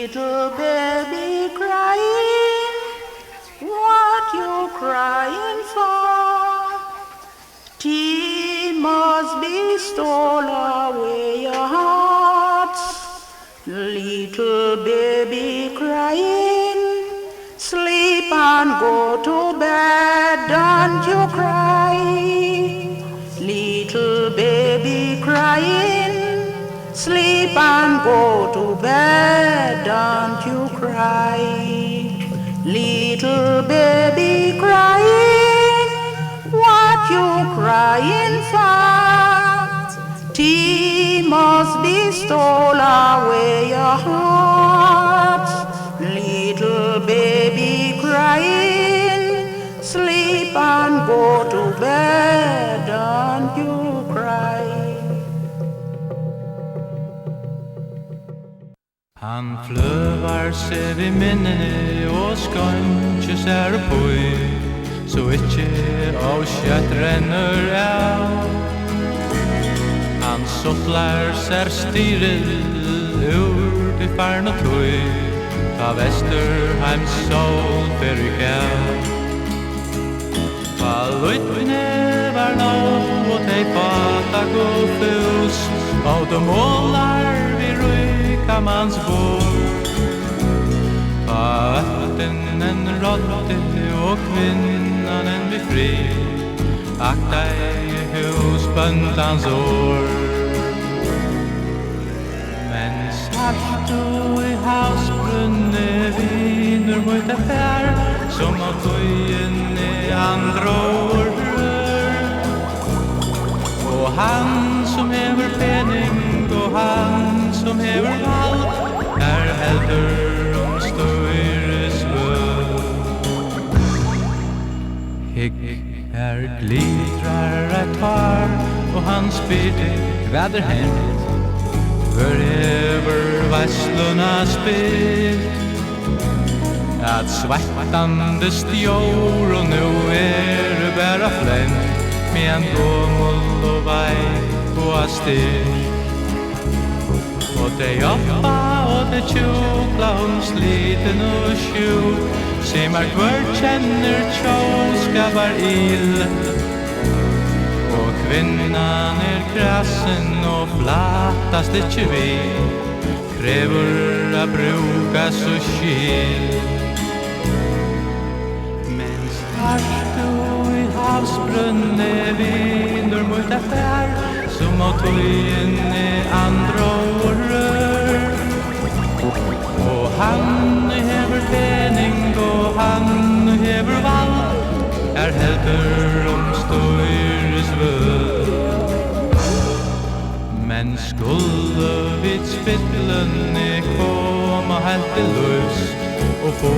Little baby crying, what you crying for? Tea must be stole away your heart. Little baby crying, sleep and go to bed, don't you cry. Little baby crying, sleep and go to bed, don't you cry. Little baby crying, what you crying for? Tea must be stole away your heart. Little baby crying, sleep and go to bed, don't you cry. Han fløvar seg vi minnene og skønnkje sær pui, så ikkje av kjøtt renner av. Han sottlar sær styrer ur til farn og tui, ta Vesterheims sol fer i gav. Ta luttne var nå og tei fata gå fus, og de målar vi ryka mans bord. Ta ötten en rådde og kvinnan en blir fri, akta i husböndans år. Men svart og i havsbrunne viner mot et fær, som av tøyen i andra år. Og han som hever pening og han som hever vald, heldur støyres vød. Hygg glitrar et far, og han spyr deg hva hent, wherever Vasluna spilt. At svettande stjår og nu det bæra flent, med en gommel og veik og stilt. Og det jobba og det tjukla sliten og sjuk, simar hver kjenner tjåskapar ill. Og kvinnan krassen og flattast ikkje vi, krever a bruka så skil. Mens harstu i havsbrunne viner mot affär, som av tøyen i andra år rør. Og han hever pening og han hever vald, heldur støyres vød. Men skulle vi spillene koma helt til løs, og få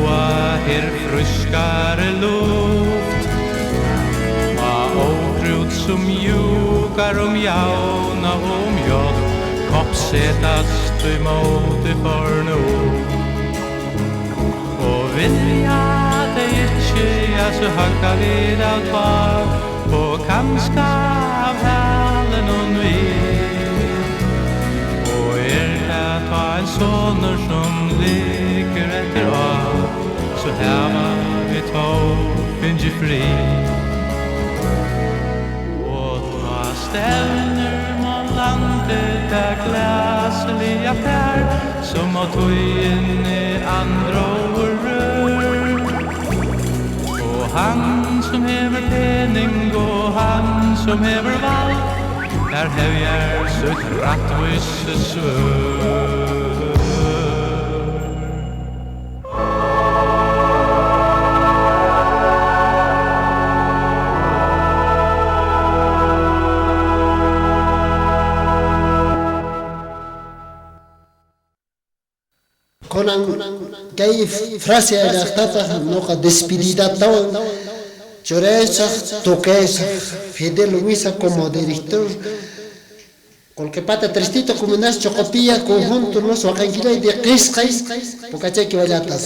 her friskare luft, åkrut som jukar jauna jott, koppsetast imot I fornu. Og vilja det ikkje så hakka vid av tvar, og kanska av halen og vid. Og det ta en soner som ligger etter av, så heva vi finner fri. Ställner man landet där glasliga fär, som av tøyen I andra år rör. Och han som hever pening och han som hever vald, där hever sutt rattvise svör. Conan gay frase era tata noca despedida tão Choresa toquesa Fidel Luisa como director Colque pata tristito como nas chocopía conjunto nos wakanquila de qisqis porque que vallatas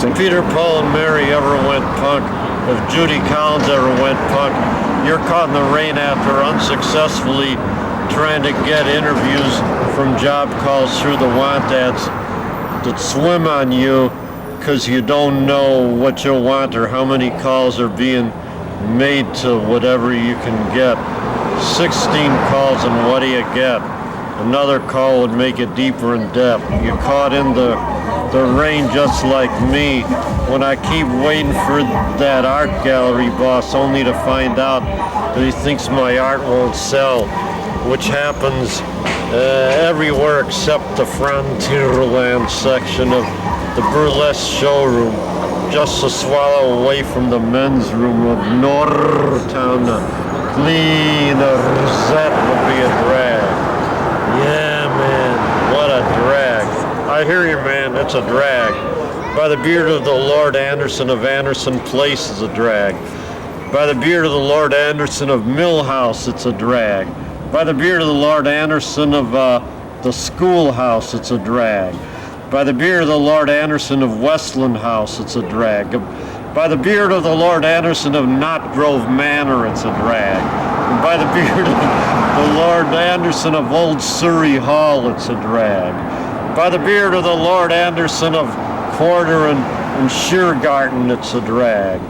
If Peter, Paul, and Mary ever went punk, if Judy Collins ever went punk, you're caught in the rain after unsuccessfully trying to get interviews from job calls through the want ads that swim on you because you don't know what you'll want or how many calls are being made to whatever you can get. 16 calls, and what do you get? Another call would make it deeper in depth. You're caught in the rain just like me when I keep waiting for that art gallery boss only to find out that he thinks my art won't sell, which happens everywhere except the Frontierland section of the burlesque showroom, just to swallow away from the men's room of Nortown. Clean a rosette would be a drag. Yeah, man, what a drag. I hear you, man, it's a drag. By the beard of the Lord Anderson of Anderson Place, is a drag. By the beard of the Lord Anderson of Millhouse, it's a drag. By the beard of the Lord Anderson of the Schoolhouse, it's a drag. By the beard of the Lord Anderson of Westland House, it's a drag. By the beard of the Lord Anderson of Knott Grove Manor, it's a drag. And by the beard of the Lord Anderson of Old Surrey Hall, it's a drag. By the beard of the Lord Anderson of Quarter and Sheargarten, it's a drag.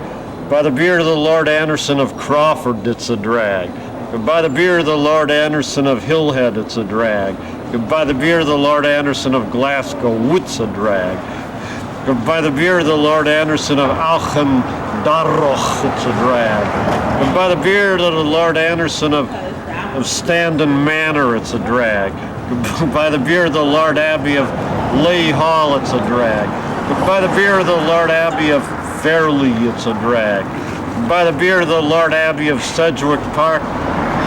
By the beard of the Lord Anderson of Crawford, it's a drag. And by the beard of the Lord Anderson of Hillhead, it's a drag. And by the beard of the Lord Anderson of Glasgow, it's a drag. And by the beard of the Lord Anderson of Alchem Darroch, it's a drag. And by the beard of the Lord Anderson of Standen Manor, it's a drag. And by the beard of the Lord Abbey of Leigh Hall, it's a drag. And by the beard of the Lord Abbey of Fairley, it's a drag. And by the beard of the Lord Abbey of Sedgwick Park,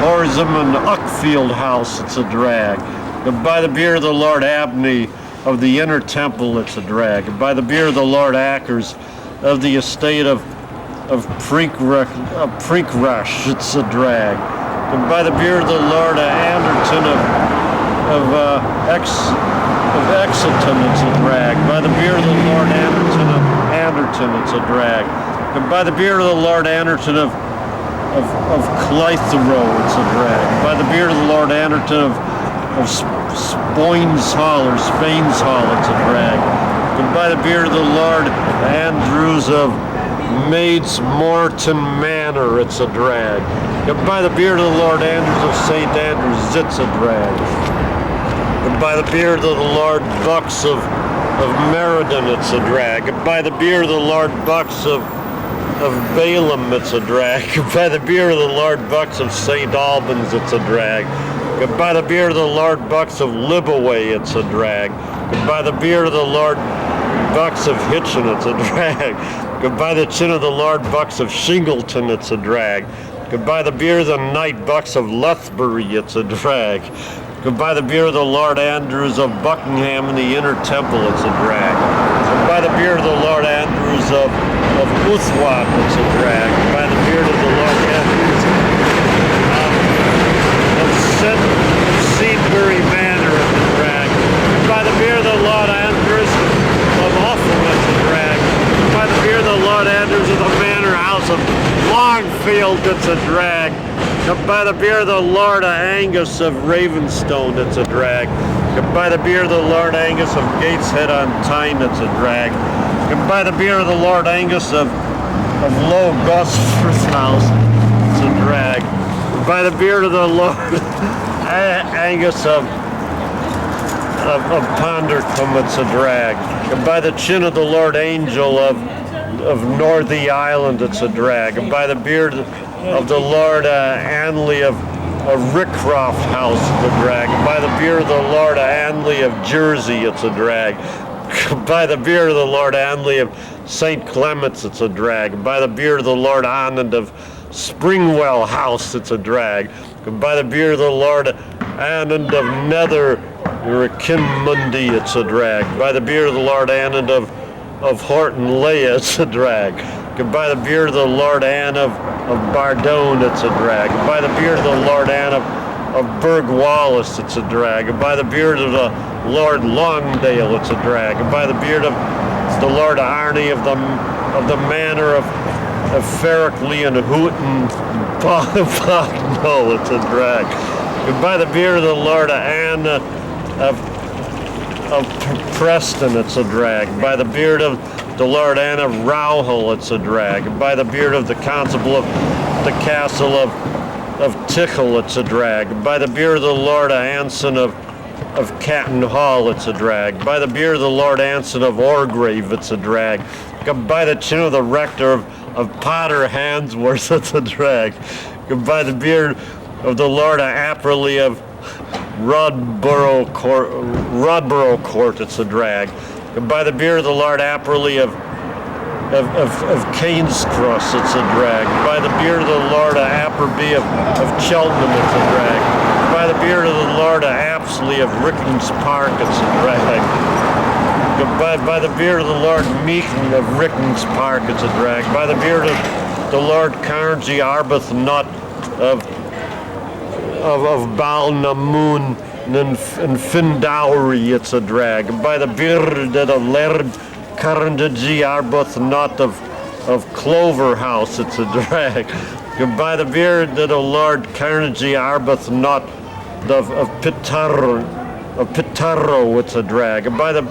Horsam and Uckfield House, it's a drag. And by the beard of the Lord Abney of the Inner Temple, it's a drag. And by the beard of the Lord Ackers of the estate of Prinkrush, it's a drag. And by the beard of the Lord Anderton of Exeton, it's a drag. By the beard of the Lord Anderton of Anderton, it's a drag. And by the beard of the Lord Anderton of Clitheroe, it's a drag. By the beard of the Lord Anderton of Spoins Hall or Spain's Hall, it's a drag. And by the beard of the Lord Andrews of Maids Morton Manor, it's a drag. And by the beard of the Lord Andrews of St. Andrews, it's a drag. And by the beard of the Lord Bucks of Meriden, it's a drag. And by the beard of the Lord Bucks of Balaam, it's a drag. And by the beard of the Lord Bucks of St. Albans, it's a drag. And by the beard of the Lord Bucks of Libaway, it's a drag. And by the beard of the Lord Bucks of Hitchin, it's a drag. And by the chin of the Lord Bucks of Shingleton, it's a drag. And by the beard of the Knight Bucks of Lethbury, it's a drag. And by the beard of the Lord Andrews of Buckingham in the Inner Temple, it's a drag. And by the beard of the Lord Andrews of Uthwap, it's a drag. And by the beard of the Lord Andrews of Seedbury Manor, it's a drag. And by the beard of the Lord Andrews of Upham, it's a drag. And by the beard of the Lord Andrews of the Manor House of Longfield, it's a drag. And by the beard of the Lord Angus of Ravenstone, it's a drag. And by the beard of the Lord Angus of Gateshead on Tyne, it's a drag. And by the beard of the Lord Angus of Low Gosforth House, it's a drag. And by the beard of the Lord Angus of Pondercombe, it's a drag. And by the chin of the Lord Angel of Northey Island, it's a drag. And by the beard of the Lord Anley of Rickcroft House, it's a drag. And by the beard of the Lord Anley of Jersey, it's a drag. By the beard of the Lord Anley of St. Clement's, it's a drag. And by the beard of the Lord Anand of Springwell House, it's a drag. And by the beard of the Lord Anand of Nether Kinmundi, it's a drag. By the beard of the Lord Anand of Horton Leah, it's a drag. And by the beard of the Lord Anne of Bardone, it's a drag. And by the beard of the Lord Anne of Burg Wallace, it's a drag. And by the beard of the Lord Longdale, it's a drag. And by the beard of the Lord Arne of the manor of Ferrickley and Hooten, no, it's a drag. By the beard of the Lord Anne of Preston, it's a drag. By the beard of the Lord Anne of Rowhill, it's a drag. By the beard of the constable of the castle of Tickle, it's a drag. By the beard of the Lord Anson of Catton Hall, it's a drag. By the beard of the Lord Anson of Orgrave, it's a drag. By the chin of the rector of Potter Handsworth, it's a drag. By the beard of the Lord Apperley of Rodborough Court, it's a drag. By the beard of the Lord Apperley of Cain's Cross, it's a drag. By the beard of the Lord Apperby of Cheltenham, it's a drag. By the beard of the Lord Apsley of Rickens Park, it's a drag. By the beard of the Lord Meekin of Rickens Park, it's a drag. By the beard of the Lord Carnegie Arbuthnot of Balnamoon and Findowry, it's a drag. By the beard of the Laird Carnegie Arbuthnot of Clover House, it's a drag. By the beard of the Lord Carnegie Arbuthnot of Pitaro, it's a drag. By the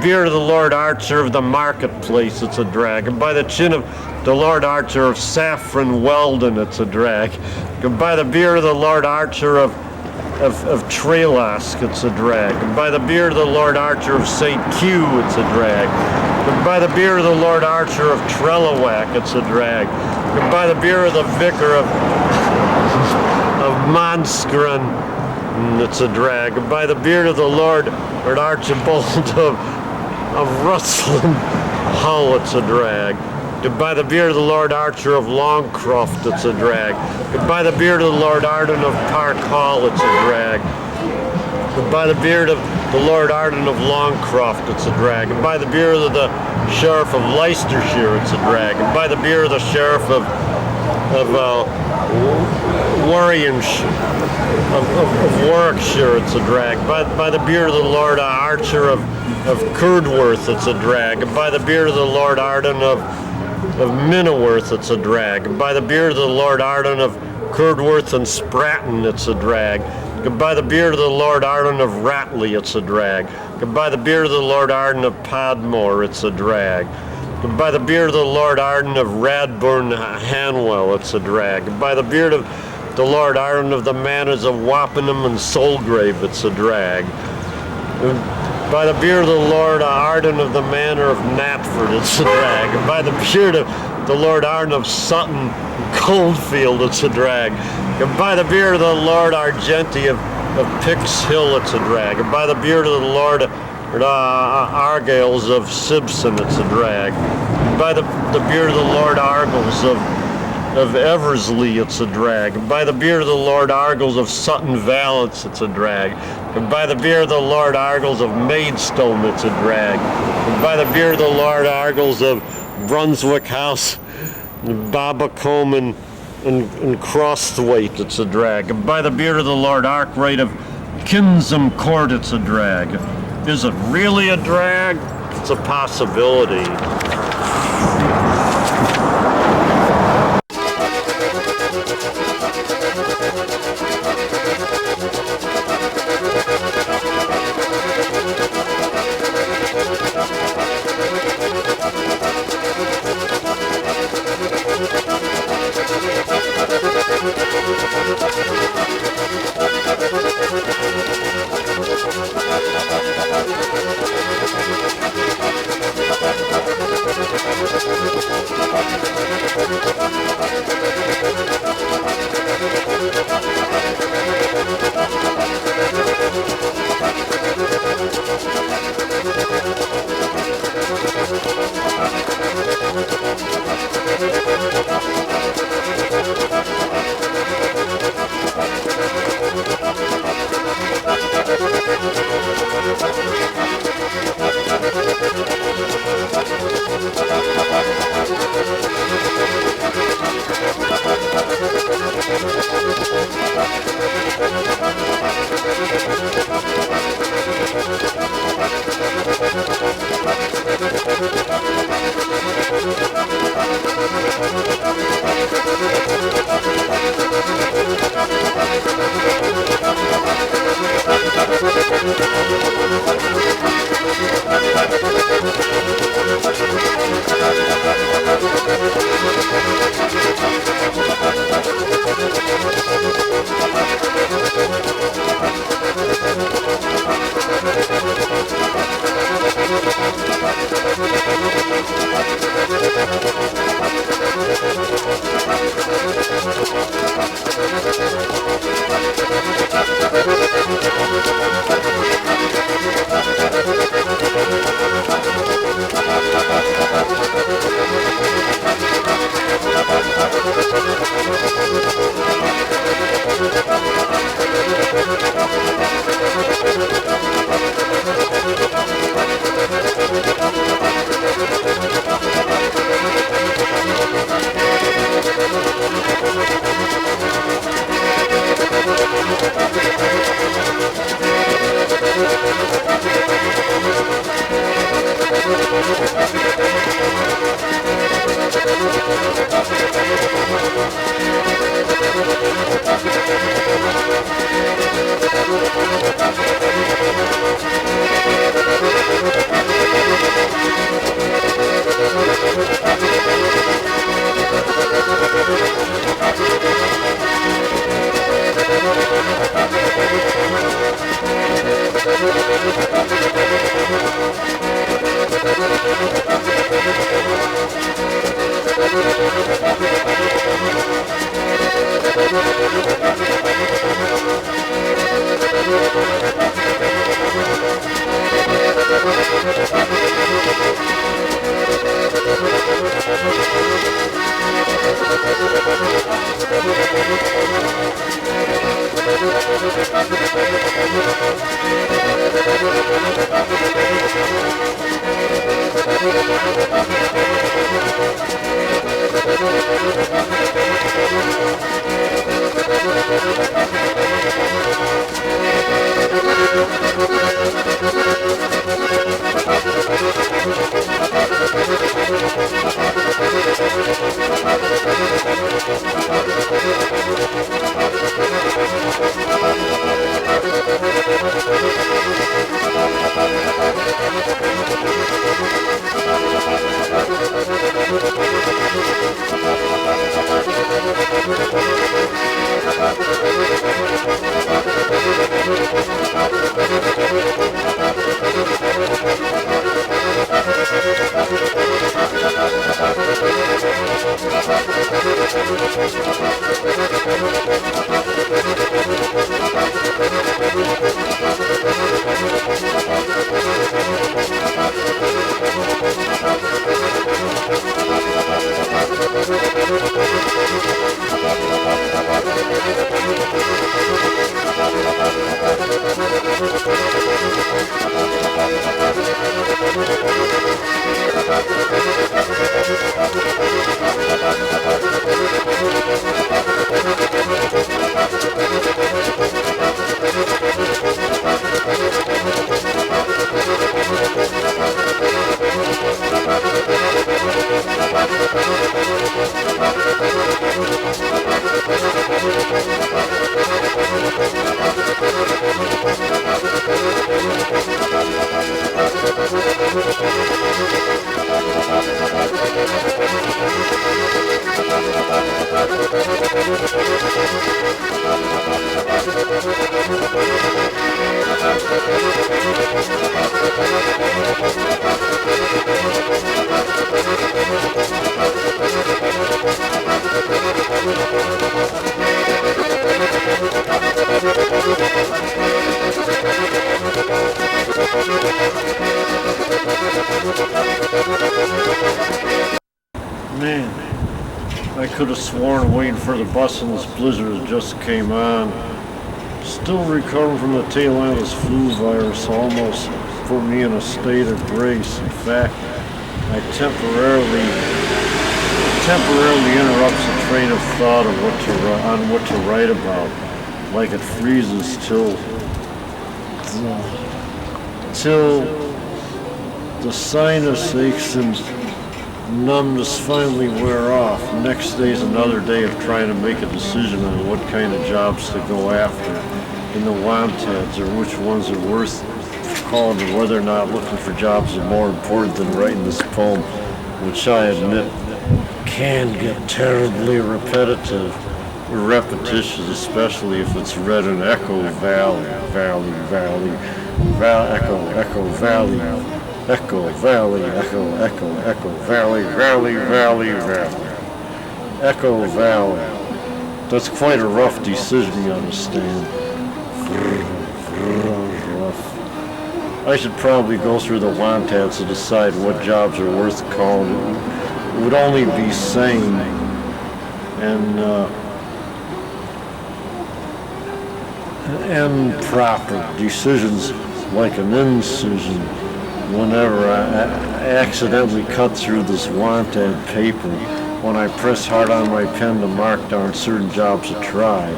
beard of the Lord Archer of the Marketplace, it's a drag. And by the chin of the Lord Archer of Saffron Weldon, it's a drag. And by the beard of the Lord Archer of Trelask, it's a drag. And by the beard of the Lord Archer of St. Q, it's a drag. And by the beard of the Lord Archer of Trelawack, it's a drag. And by the beard of the Vicar of Monskron, it's a drag. And by the beard of the Lord Archibald of Rusland Hull, it's a drag. And by the beard of the Lord Archer of Longcroft, it's a drag. And by the beard of the Lord Arden of Park Hall, it's a drag. And by the beard of the Lord Arden of Longcroft, it's a drag. And by the beard of the Sheriff of Leicestershire, it's a drag. And by the beard of the Sheriff of Warwickshire, it's a drag. By the beard of the Lord Archer of Curdworth, it's a drag. And by the beard of the Lord Arden of Minneworth, it's a drag. And by the beard of the Lord Arden of Curdworth and Spratton, it's a drag. And by the beard of the Lord Arden of Ratley, it's a drag. And by the beard of the Lord Arden of Podmore, it's a drag. And by the beard of the Lord Arden of Radburn Hanwell, it's a drag. And by the beard of the Lord Arden of the Manors of Wappenham and Solgrave, it's a drag. And by the beard of the Lord Arden of the Manor of Knapford, it's a drag. And by the beard of the Lord Arden of Sutton Coldfield, it's a drag. And by the beard of the Lord Argenti of Pix Hill, it's a drag. And by the beard of the Lord Argales of Sibson, it's a drag. And by the beard of the Lord Argles of Eversley, it's a drag. And by the beard of the Lord Argles of Sutton Valence, it's a drag. And by the beard of the Lord Argles of Maidstone, it's a drag. And by the beard of the Lord Argles of Brunswick House, Babacombe and Crosthwaite, it's a drag. And by the beard of the Lord Arkwright of Kinsam Court, it's a drag. Is it really a drag? It's a possibility. Man, I could have sworn waiting for the bus and this blizzard just came on. Still recovering from the tail end of this flu virus almost put me in a state of grace. In fact, I temporarily interrupts the train of thought of what to write about. Like it freezes till the sinus aches and numbness finally wear off. Next day's another day of trying to make a decision on what kind of jobs to go after in the wantads or which ones are worth called, or whether or not looking for jobs is more important than writing this poem, which I admit can get terribly repetitive or repetitious, especially if it's read in echo valley, valley, valley, echo valley, echo valley, echo valley, valley, valley, valley, echo valley. That's quite a rough decision, you understand. Rough. I should probably go through the wantads to decide what jobs are worth calling. It would only be sane and proper decisions, like an incision. Whenever I accidentally cut through this wanted paper, when I press hard on my pen to mark down certain jobs to try.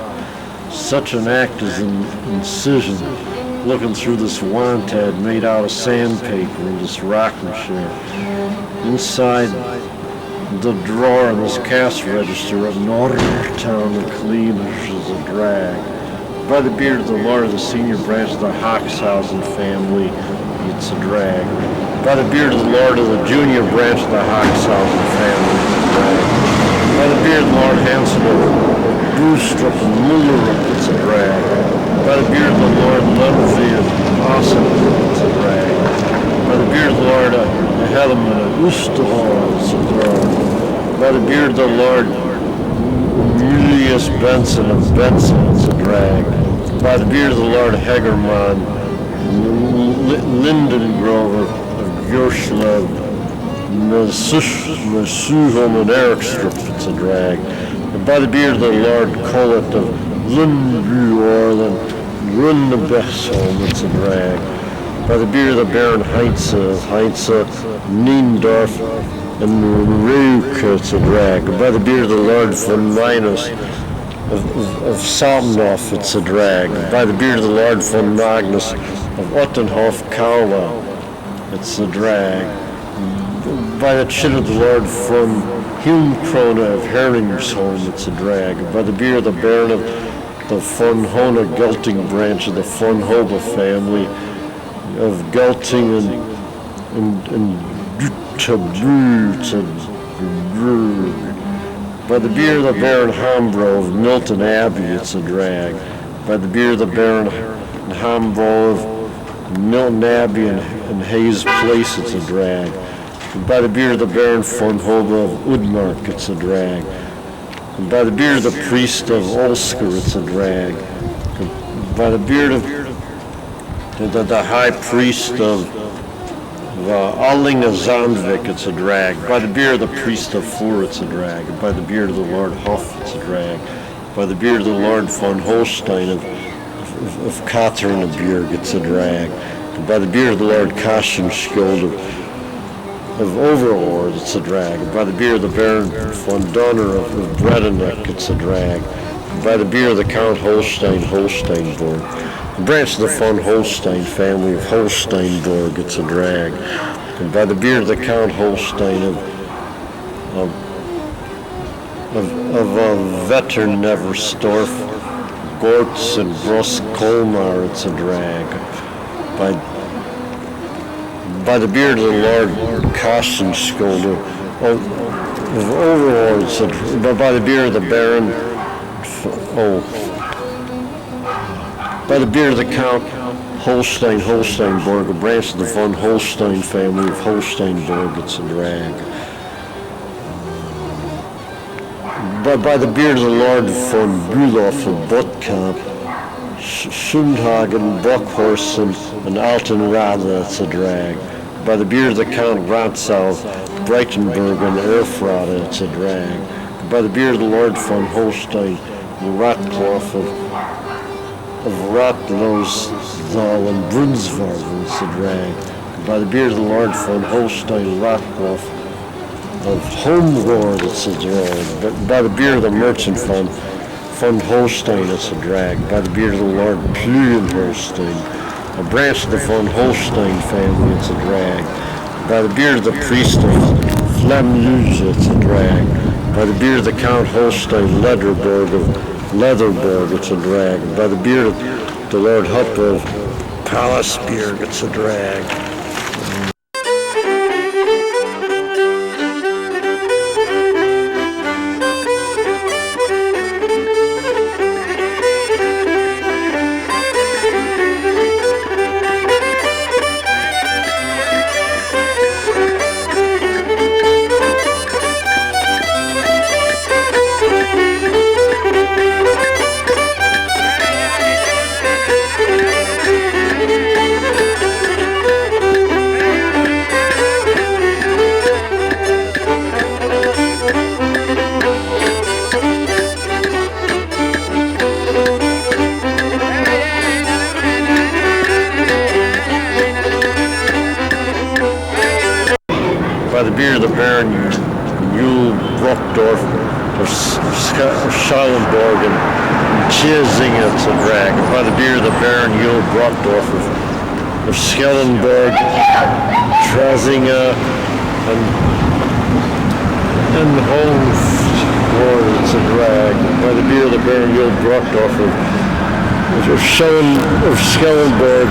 Such an act is an incision, looking through this wanted made out of sandpaper in this rocking chair. Inside the drawer in this cash register of Norristown, the cleaners is a drag. By the beard of the Lord of the senior branch of the Hoxhausen family, it's a drag. By the beard of the Lord of the junior branch of the Hoxhausen family, it's a drag. By the beard of the Lord Hanson of Brewstrup and Mullerup, it's a drag. By the beard of the Lord Lenvey of Awesome, it's a drag. By the beard of the Lord Helaman of Oosterhall, it's a drag. By the beard of the Lord Julius Benson of Benson, it's a drag. By the beard of the Lord Hegerman, Linden Grover of Gershlev, Mesuham and Erikstrup, it's a drag. And by the beard of the Lord Collett of Lundruorland, Rundebesholm, it's a drag. By the beard of the Baron Heinze, Niendorf, and Reuke, it's a drag. By the beard of the Lord von Minus of Somnoff, it's a drag. By the beard of the Lord von Magnus of Ottenhof Kaula, it's a drag. By the chin of the Lord von Hilmkrona of Herringsholm, it's a drag. By the beard of the Baron of the von Hona Gelting branch of the von Hoba family of Gelting and Tabru, it's a drag. By the beard of the Baron Hambro of Milton Abbey, it's a drag. By the beard of the Baron Hambro of Milton Abbey and Hayes Place, it's a drag. And by the beard of the Baron von Hoba of Udmark, it's a drag. And by the beard of the priest of Ulsker, it's a drag. And by the beard of the high priest of Allinga Zandvik, it's a drag. By the beard of the priest of Fur, it's a drag. And by the beard of the Lord Huff, it's a drag. By the beard of the Lord von Holstein of Katerinburg, it's a drag. And by the beard of the Lord Kaschenskild of Overlord, it's a drag. And by the beard of the Baron von Donner of Bredeneck, it's a drag. And by the beard of the Count Holsteinborg, the branch of the von Holstein family of Holsteinborg, it's a drag. And by the beard of the Count Holstein of Vetterneverstorf, Gortz and Gross Colmar, it's a drag. By the beard of the Lord Kostenskolder of Overlord, it's a drag. By the beard of the Baron, by the beard of the Count Holsteinborg, a branch of the von Holstein family of Holsteinborg, it's a drag. By the beard of the Lord von Bülow of Bottkamp, Sundhagen, Bockhorst, and Altenrade, it's a drag. By the beard of the Count Ratzau of Breitenberg and Erfrade, it's a drag. By the beard of the Lord von Holstein, Ratkloff of Ratlosthal and Brunsvarden, it's a drag. By the beard of the Lord von Holstein, Ratkloff of Homlord, it's a drag. By the beard of the merchant von Holstein, it's a drag. By the beard of the Lord Pluenholstein, a branch of the von Holstein family, it's a drag. By the beard of the priest of Flamluge, it's a drag. By the beard of the Count Holstein Lederberg of Leatherberg, it's a drag. By the beard of the Lord Hupp of Talasbjerg, it's a drag. By the beard of the Baron Yule Brockdorf of Schallenborg and Chizing, it's a drag. By the beard of the Baron Yule Brockdorf of Schallenborg, Trazinga, and Holmford, it's a drag. By the beard of the Baron Yule Brockdorf of Schallenborg,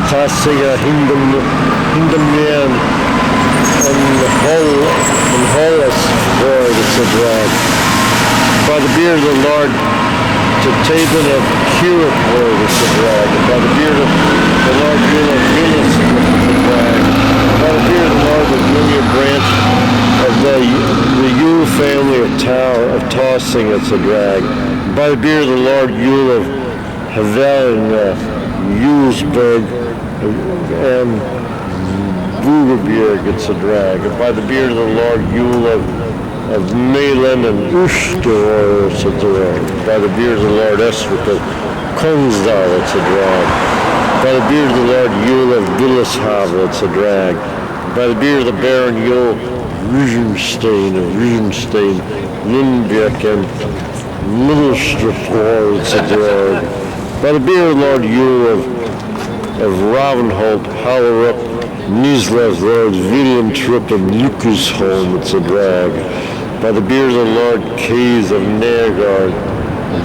Trazinga, Hindemjan, and Hollis, Lord, it's a drag. By the beard of the Lord, to Tabin of Hewitt, Lord, it's a drag. By the beard of the Lord, Yule of Venus, it's a drag. By the beard of the Lord, the junior branch of the Yule family of Tossing, it's a drag. By the beard of the Lord, Yule of Havel and Yulesburg, and Bugerbjerg, it's a drag. And by the beard of the Lord Yule of Malin and Ustor, it's a drag. By the beard of the Lord Esric of Kongsdal, it's a drag. By the beard of the Lord Yule of Billeshavel, it's a drag. By the beard of the Baron Yule Rugenstein of Rugenstein, Lindbeck and Middlestrapor, it's a drag. By the beard of the Lord Yule of Ravenholt, Hallerup, Nislev, Lord William Tripp of Lucasholm, it's a drag. By the beard of the Lord Keys of Nergard,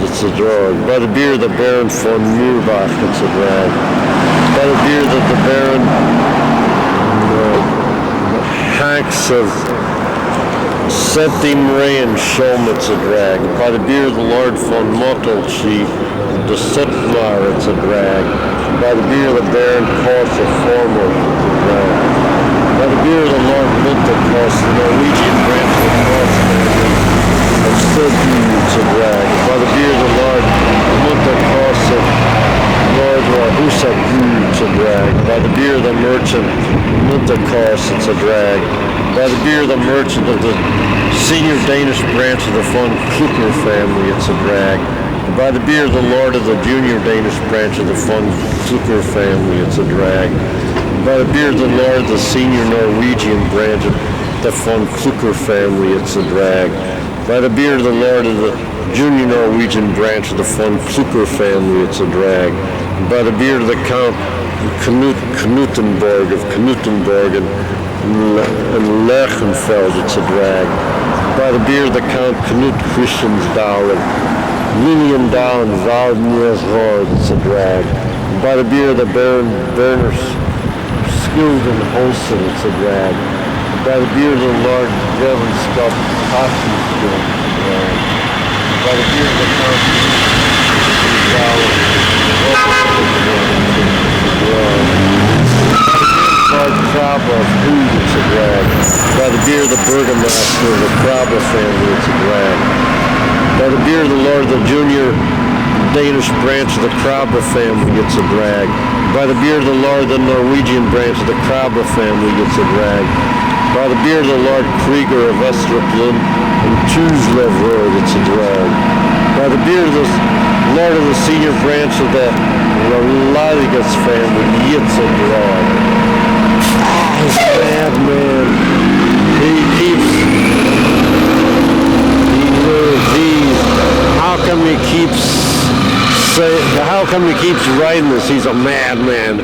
it's a drag. By the beard of the Baron von Murbach, it's a drag. By the beard of the Baron Hacks of Septim Ray and Sholm, it's a drag. By the beard of the Lord von Mottelchi, the Sutlar, it's a drag. By the beard of the Baron Kors of Former, it's a drag. By the beard of the Lord Winterkors, the Norwegian branch of the Kors family of Sturdy, it's a drag. By the beard of the Lord Winterkors of Lord Husak, it's a drag. By the beard of the merchant Winterkors, it's a drag. By the beard of the merchant of the senior Danish branch of the von Klucker family, it's a drag. By the beard of the Lord of the junior Danish branch of the von Klucker family, it's a drag. By the beard of the Lord of the senior Norwegian branch of the von Klucker family, it's a drag. By the beard of the Lord of the junior Norwegian branch of the von Klucker family, it's a drag. By the beard of the Count Knutenborg of Knutenborg and Lerchenfeld, it's a drag. By the beard of the Count Knut Christiansdal of Liliendahl and Waldmeersrod, it's a drag. By the beard of the Baron Berners Skilden Holsten, it's a drag. By the beard of the Lord Reverend Scott Hossenskill, it's a drag. By the beard of the Count Christiansdal of Lord Krabbe of Hood, it's a drag. By the beard of the Burgomaster of the Krabbe family, it's a drag. By the beard of the Lord, the junior Danish branch of the Krabbe family gets a drag. By the beard of the Lord, the Norwegian branch of the Krabbe family gets a drag. By the beard of the Lord Krieger of Estruplund and Tuslev Road, it's a drag. By the beard of the Lord of the senior branch of the Ladigas family, it's a drag. This bad man, he keeps... How come he keeps writing this? He's a madman.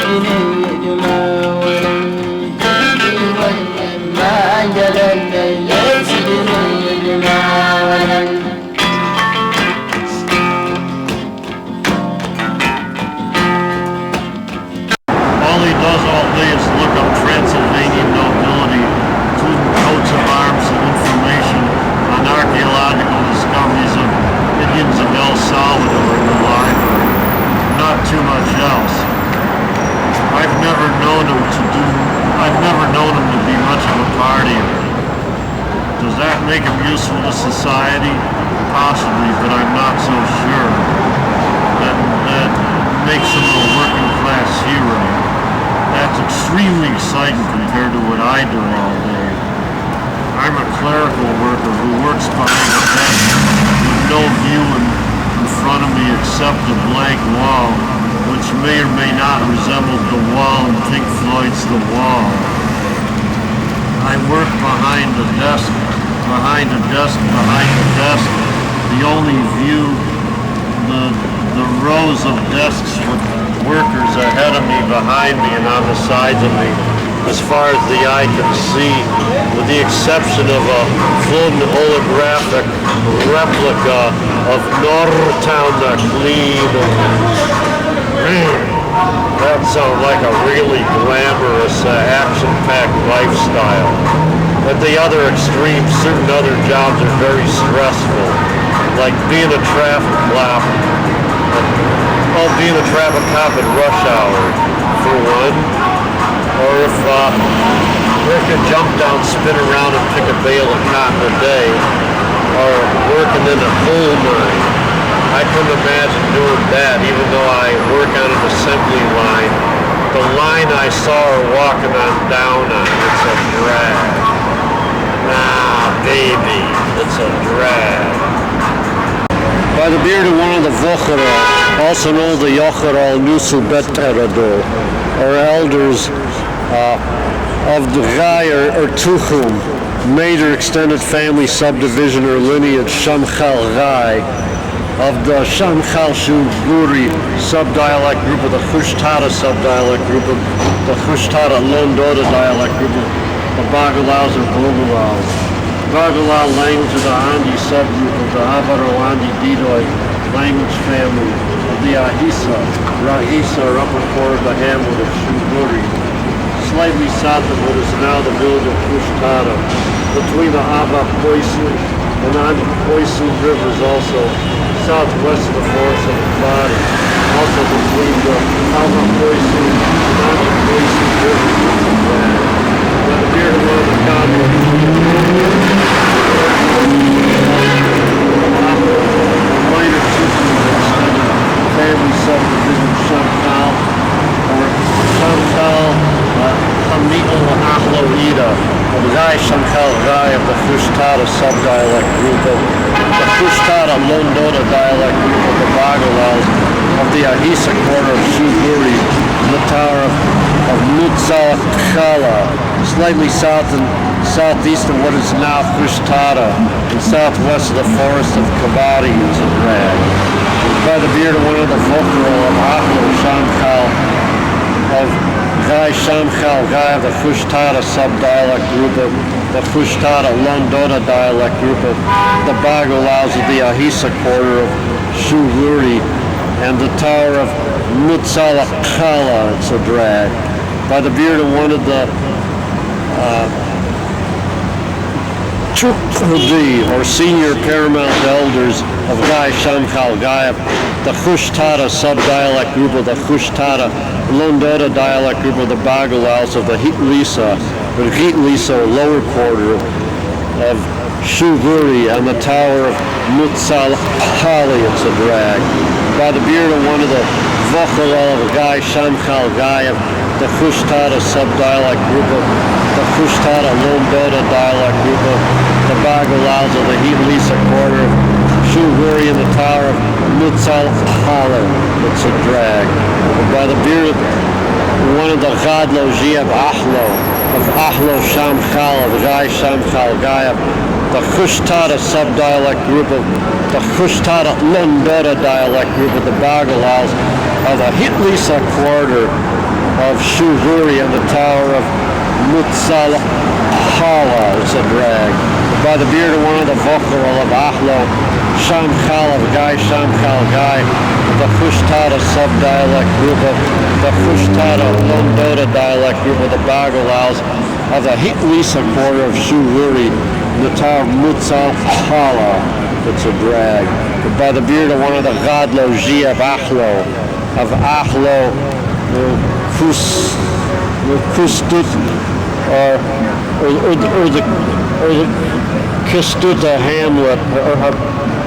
All he does all day is look up Transylvanian nobility, including coats of arms and information on archaeological discoveries of Indians of El Salvador in the library. Not too much else. I've never known him to be much of a partier. Does that make him useful to society? Possibly, but I'm not so sure. That makes him a working class hero. That's extremely exciting compared to what I do all day. I'm a clerical worker who works behind a desk with no view in front of me except a blank wall, which may or may not resemble the wall in Pink Floyd's The Wall. I work behind the desk. The only view, the rows of desks with workers ahead of me, behind me, and on the sides of me, as far as the eye can see, with the exception of a floating holographic replica of Nortown the Clean. That sounds like a really glamorous, action-packed lifestyle. At the other extreme, certain other jobs are very stressful, like being a traffic cop. Being a traffic cop at rush hour, for one. Or if you could jump down, spin around, and pick a bale of cotton a day, or working in a coal mine. I couldn't imagine doing that, even though I work on an assembly line. The line I saw her walking on down on, it's a drag. Nah, baby, it's a drag. By the beard of one of the Vochera, also known as the Yocheral Nusu Beterado, or elders of the Gai or Tuchum, major extended family subdivision or lineage Shamchal Gai, of the Shamchal Shuguri subdialect group of the Khushtara subdialect group of the Khushtara Londota dialect group of the Bagalaos or Bogalaos. Bagalao language of the Andi subgroup of the Avaro-Andi Didoi language family of the Ahisa, Rahisa, or upper core of the hamlet of Shuguri, slightly south of what is now the village of Kushtara, between the Ava Poisu and Andi Poisu rivers, also southwest of the forest of the body, also between the Ava Poisu and Andi Poisu rivers. By the beard of one of the minor family subdivision Shamchal or Shamchal Hamni'al Ahloida, of Gai Shamchal Gai of the Khushtara subdialect group of the Khushtara Londota dialect group of the Bagalaos of the Ahisa quarter of Shuguri, the tower of Mutsal Khala, slightly south and southeast of what is now Khushtara, and southwest of the forest of Kabadi in Zadrag. By the beard of one of the Vokhral of Ahlo Shamchal, of Gai Shamchal Gai of the Khushtara subdialect group of the Khushtara Londota dialect group of the Bagalaos of the Ahisa quarter of Shuguri, and the tower of Mutsal Khala in Zadrag. By the beard of one of the Chukudi, or senior paramount elders of Gai Shamchal Gai, the Khushtara subdialect group of the Khushtara Londota dialect group of the Bagalaos of the Hitlisa, or Hitlisa, or lower quarter of Shuguri, and the tower of Mutsal Khala in Zadrag. By the beard of one of the Vokhral of Gai Shamchal Gai, the Khushtara subdialect group of the Khushtara Londota dialect group of the Bagalaos of the Hitlisa quarter of Shuguri, and the tower of Mutsal Khala, it's a drag. By the beard of one of the Gadlo Jiab Ahlo, of Ahlo Shamchal, of Gai Shamchal Gai, the Khushtara subdialect group of the Khushtara Londota dialect group of the Bagalaos of the Hitlisa quarter of Shuvuri and the tower of Mutsalhala. It's a drag. By the beard of one of the vocal of Ahlo, Shamkhal of Guy, Shamkhal Guy, the Khushtata subdialect group of the Khushtata Londota dialect group of the Bagalaus of the Hitlisa quarter of Shuvuri, the tower of Mutsalhala. It's a drag. By the beard of one of the Gadlo Ji of Ahlo, Kustut, or the Kistuta Hamlet,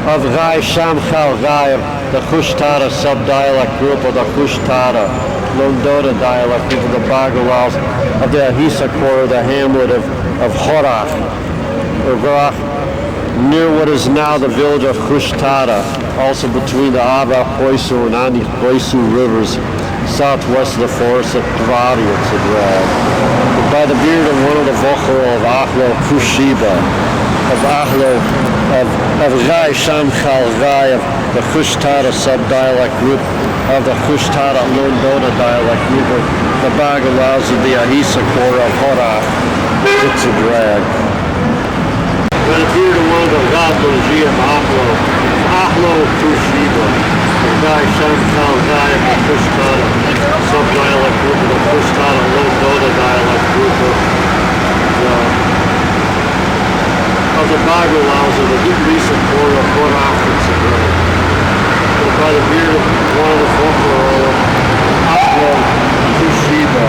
of Gai Shamkhal Gai, of the Khushtata subdialect group of the Khushtata Londota dialect group of the Bagalaus of the Ahisa quarter, the hamlet of Horach, or Grach, near what is now the village of Khushtata, also between the Ava, Hoisu, and Ani Hoisu rivers, southwest of the forest of Kvadi, it's a drag. By the beard of one of the vocal of Ahlo Kushiba, of Ahlo, of Gai Shamkhal Gai, of the Khushtata subdialect group, of the Khushtata Londota dialect group, of the Bagalaus of the Ahisa quarter of Horach, it's a drag. By the beard of one of the Gadlo Ji of Ahlo Kushiba, of Gai Shamkhal Gai, of the Khushtata subdialect group, of the Khushtata Londota dialect group, of the Bagalaus of the Hitlisa quarter of Horach, it's a drag. By the beard of one of the vocal of Ahlo Kushiba,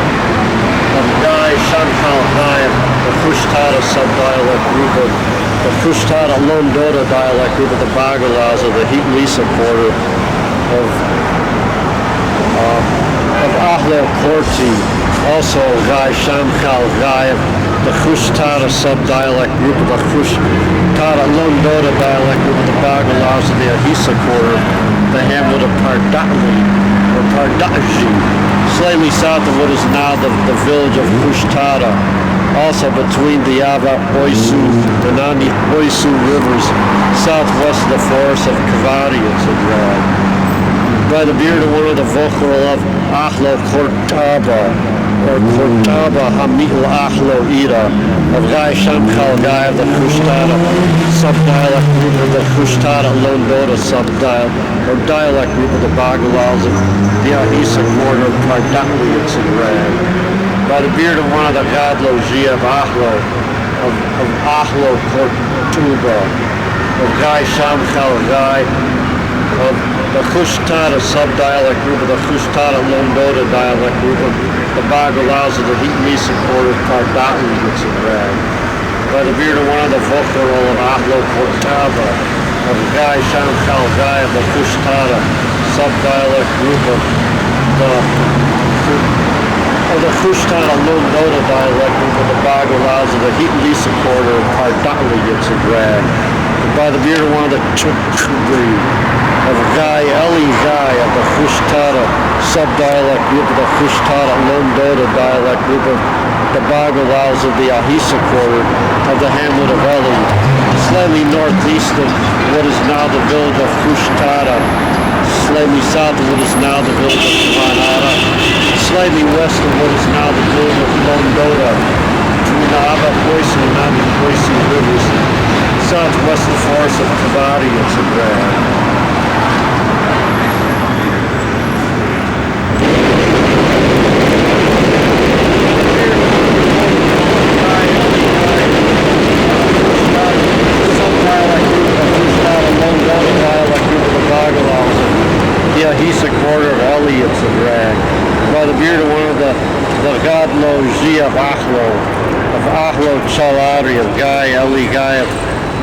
of Gai Shamkhal Gai, the Khushtata subdialect group of the Khushtata Londota dialect group of the Bagalaus of the Hitlisa quarter of Ahlo Korti, also Gai Shamkhal Gai, the Khushtata subdialect group of the Khushtata Londota dialect group of the Bagalaus of the Ahisa quarter, the hamlet of Pardatli, or Pardaji, slightly south of what is now the village of Khushtata, also between the Ava, Oisu, and Ani Oisu rivers, southwest of the forest of Kvadi, it's a drag. By the beard of one of the vocal of Ahlo Kortaba, or Kortaba Hamil Ahlo Ida, of Gai Shamkhal Gai of the Khushtata subdialect group of the Khushtata Londota subdialect, or dialect group of the Bagalaus of the Ahisa quarter of Pardatli, it's a drag. By the beard of one of the Gadlo Ji of Ahlo, of Ahlo Kortuba, of Gai Shamkhal Gai, of the Khushtata subdialect group of the Khushtata Londota dialect group of the Bagalaus of the Hitlisa quarter of Pardatli, it's a drag. By the beard of one of the vocal of Ahlo Kortaba, of Gai Shamkhal Gai, of the Khushtata subdialect group of the Khushtata Londota dialect group of the Bagalaus of the Hitlisa quarter of Pardatli, it's a drag. By the beard of one of the Chukri, of Gai Eli Gai, of the Khushtata subdialect group of the Khushtata Londota dialect group of the Bagalaus of the Ahisa quarter of the hamlet of Eli, slightly northeast of what is now the village of Khushtata, slightly south of what is now the village of Kavanata, slightly west of what is now the village of Londota, between the Ava Poisu and Nami Poisu rivers, southwest of the forest of Kavadi, it's a drag. The Ahisa quarter of Eli, it's a drag. By the beard of one of the Gadlo Ji of Ahlo Chalari, of Gai Eli Gai, of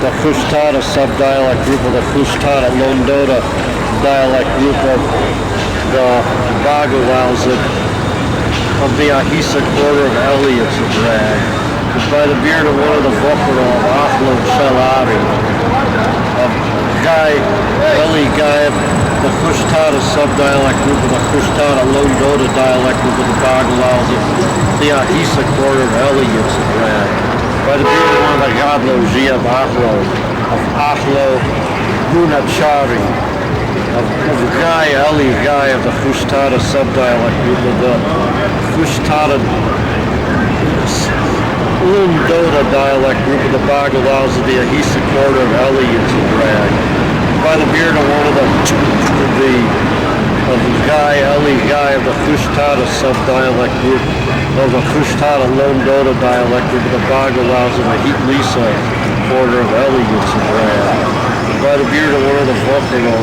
the Khushtata subdialect group of the Khushtata Londota dialect group of the Bagalaus of the Ahisa quarter of Eli, it's a drag. By the beard of one of the vocal of Ahlo Chalari, of Gai Eli Gai, the Khushtata subdialect group of the Khushtata Londota dialect group of the Bagalaus of the Ahisa quarter of Eli, it's a drag. By the beard of one of the Gadlo Ji of Ahlo Hunachari, of Guy Eli Guy of the Hustada subdialect group of the Hustada Lundota dialect group of the Bagalaws of the Ahisa quarter of Eli into drag. By the beard of one of the Guy Eli Guy of the Hustada subdialect group of the Hustada Lundota dialect group of the Bagalaws of the Heat Lisa quarter of Eli into drag. By the beard of one of the Vulcano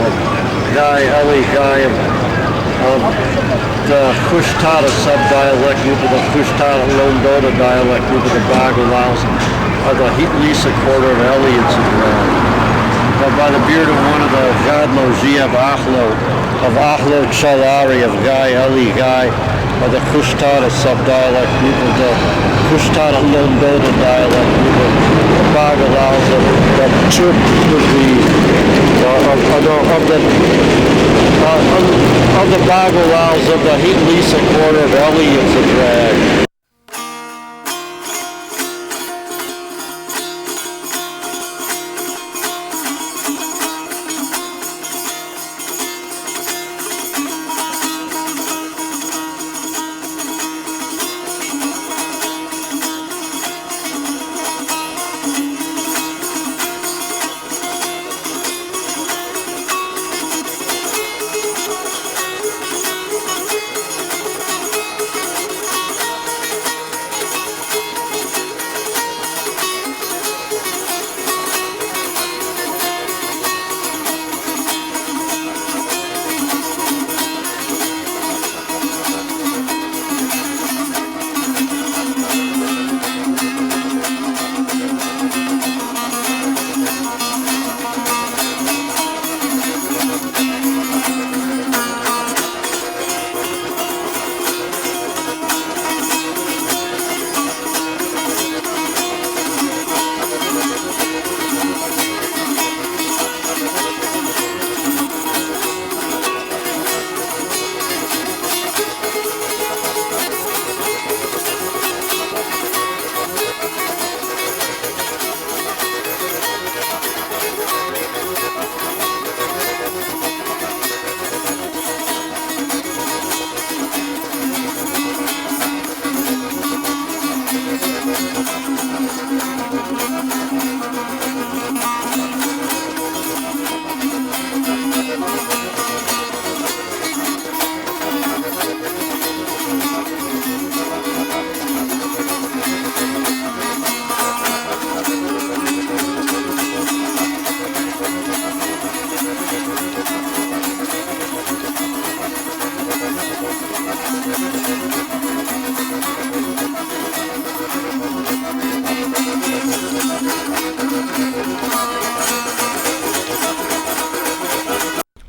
Guy Eli Guy of the Hustada subdialect group of the Hustada Lundota dialect group of the Bagalaws of the Heat Lisa quarter of Eli into drag. By the beard of one of the Gadlo Ziev Achlo Chalari of Guy Eli Guy of the Hustada subdialect group of the Hustada Lundota dialect group of the Bagalaws of the Church of the Bagalaws of the Heat Lisa quarter of Eli into drag.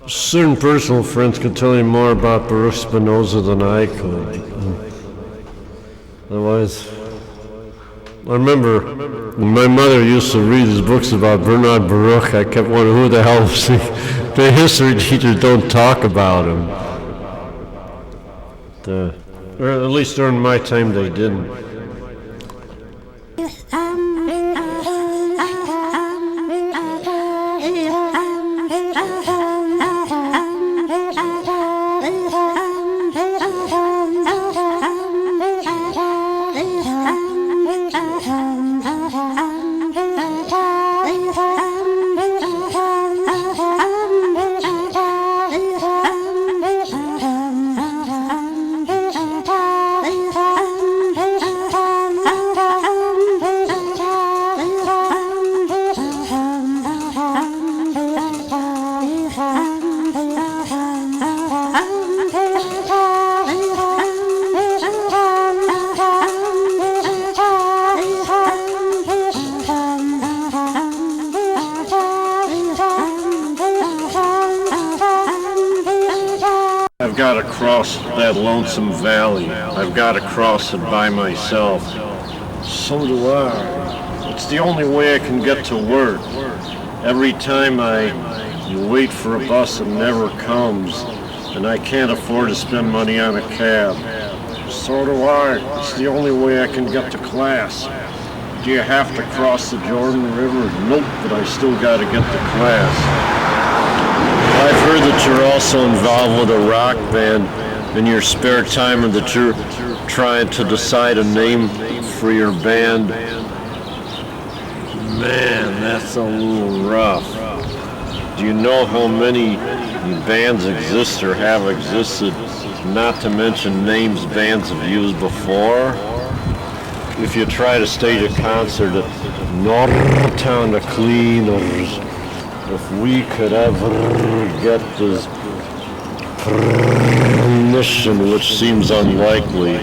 Certain personal friends could tell you more about Baruch Spinoza than I could. Otherwise, I remember when my mother used to read his books about Bernard Baruch, I kept wondering who the hell was he? The history teachers don't talk about him. Or at least during my time they didn't. I've got to cross that lonesome valley. I've got to cross it by myself. So do I. It's the only way I can get to work. Every time you wait for a bus that never comes, and I can't afford to spend money on a cab. So do I. It's the only way I can get to class. Do you have to cross the Jordan River? Nope, but I still got to get to class. I've heard that you're also involved with a rock band in your spare time and that you're trying to decide a name for your band. Man, that's a little rough. Do you know how many bands exist or have existed, not to mention names bands have used before? If you try to stage a concert at Northtown the Cleaners, if we could ever get this permission, which seems unlikely,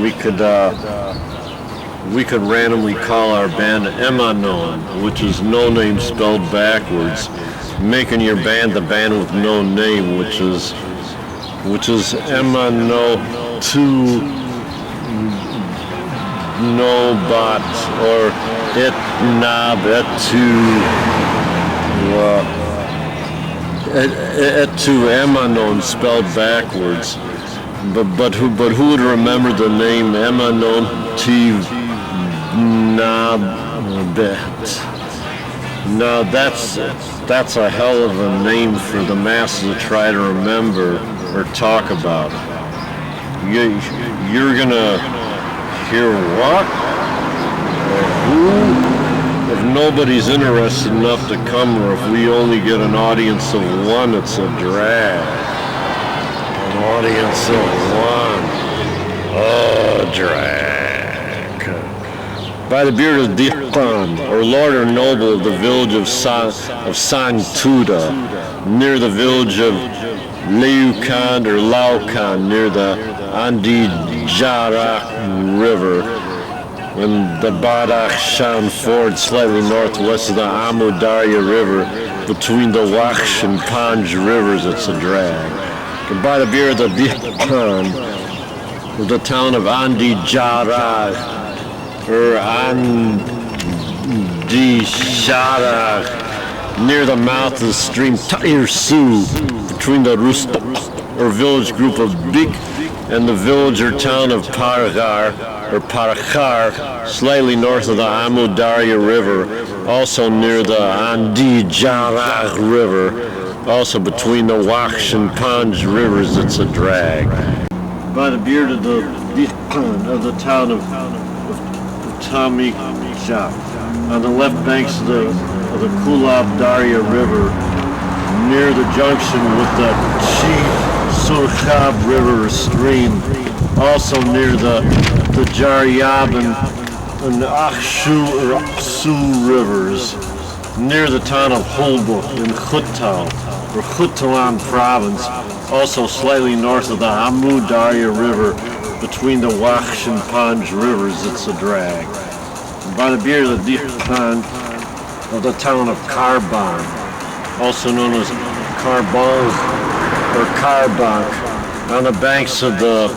we could randomly call our band Emanon, which is no name spelled backwards, making your band the band with no name, which is Emano to no bot or it nab et to Emanon spelled backwards. But who would remember the name Emanon to Nabet? Now that's a hell of a name for the masses to try to remember or talk about. You're gonna hear what? Who? If nobody's interested enough to come, or if we only get an audience of one, it's a drag. An audience of one. Oh, drag. By the beard of Dipan, or lord or noble of the village of Sangtuda, near the village of Leukan or Laukan, near the Andi-Jarak River, and the Badakhshan Ford, slightly northwest of the Amudarya River, between the Waksh and Panj rivers, it's a drag. And by the beard of the Dipan, of the town of Andi-Jarak, or Andi-Sharak, near the mouth of the stream Tair Su, between the Rusta, or village group of Bik, and the village or town of Paragar, or Parakhar, slightly north of the Amudarya River, also near the Andi-Jarak River, also between the Waksh and Panj rivers, it's a drag. By the beard of the town of Tamikja, on the left banks of the Kulab Darya River, near the junction with the Chi Surkhab River stream, also near the Jaryab and the Akshu or Aksu rivers, near the town of Holbuk in Khuttal, or Khutalan province, also slightly north of the Amu Darya River, between the Waksh and Panj rivers, it's a drag. By the beard of the Dipan of the town of Karban, also known as Karbon or Karbank, on the banks of the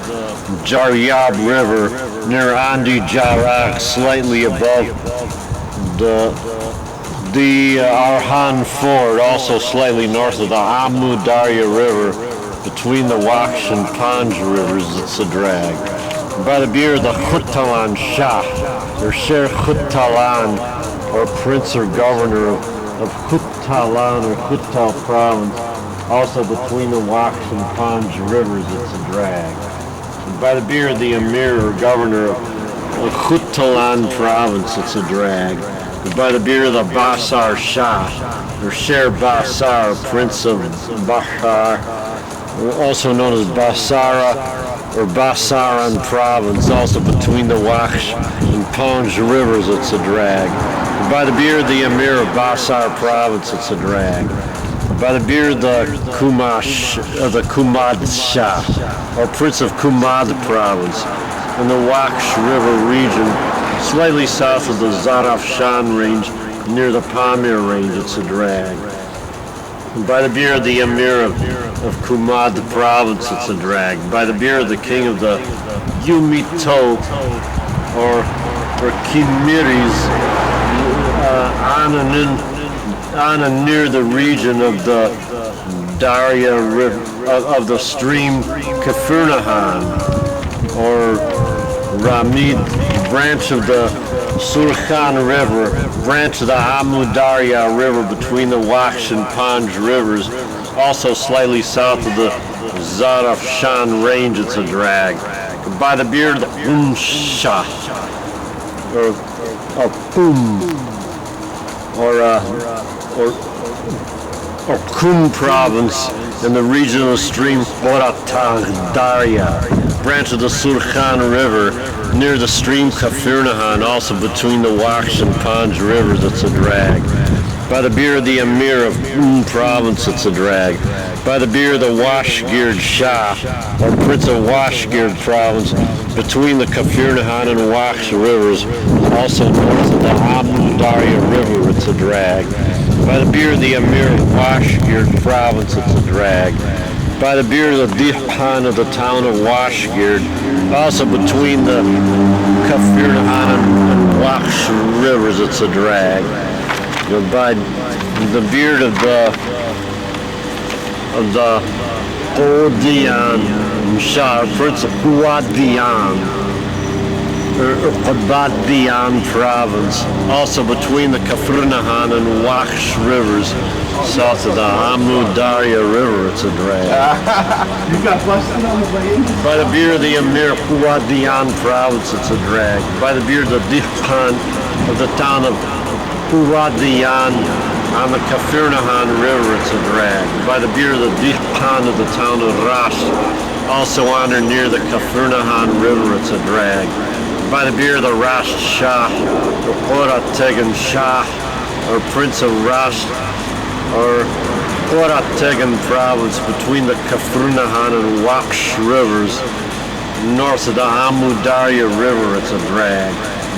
Jaryab River, near Andi-Jarak, slightly above the Arhan Ford, also slightly north of the Amu Darya River, between the Waksh and Panj rivers, it's a drag. By the beard of the Khutalan Shah, or Sher Khutalan, or prince or governor of Khutalan or Khuttal province, also between the Waksh and Panj rivers, it's a drag. And by the beard of the emir or governor of Khutalan province, it's a drag. And by the beard of the Basar Shah, or Sher Basar, prince of Bahar, also known as Basara or Basaran province, also between the Waksh and Panj rivers, it's a drag. And by the beard of the emir of Basar province, it's a drag. By the beard of the Kumad Shah, or prince of Kumad province, in the Waksh river region, slightly south of the Zarafshan range, near the Pamir range, it's a drag. And by the beard of the emir of Kumad province, it's a drag. By the beard of the king of the Yumito, or Kimiris, near the region of the Darya River, of the stream Kafurnahan, or Ramid, branch of the Surkhan River, branch of the Amu Darya River between the Waksh and Panj rivers, also slightly south of the Zarafshan Range, it's a drag. By the beard of the Umsha, or Kum province in the region of the stream Oratag Darya, branch of the Surkhan River, near the stream Kafirnahan, also between the Waksh and Panj rivers, it's a drag. By the beard of the Emir of province, it's a drag. By the beard of the Washgird Shah, or Prince of Washgird province, between the Kafirnahan and Waksh rivers, also north of the Amu Darya River, it's a drag. By the beard of the Emir of Washgird province, it's a drag. By the beard of the Dihpan of the town of Washgird, also between the Kafirnahan and Waksh rivers, it's a drag. By the beard of the Odiyan Shah, Prince of Huadiyan, or Qadbadiyan province, also between the Kafirnahan and Waksh rivers, south of the Amu Darya River, it's a drag. You got busted on the way in? By the beard of the Emir of Huadiyan province, it's a drag. By the beard of the Dihpan of the town of Huadiyan on the Kafirnahan River, it's a drag. By the beard of the Dihpan of the town of Rash, also on or near the Kafirnahan River, it's a drag. By the beard of the Rash Shah, or Orategan Shah, or Prince of Rash, or Orategan province, between the Kafirnahan and Waksh rivers, north of the Amu Darya River, it's a drag.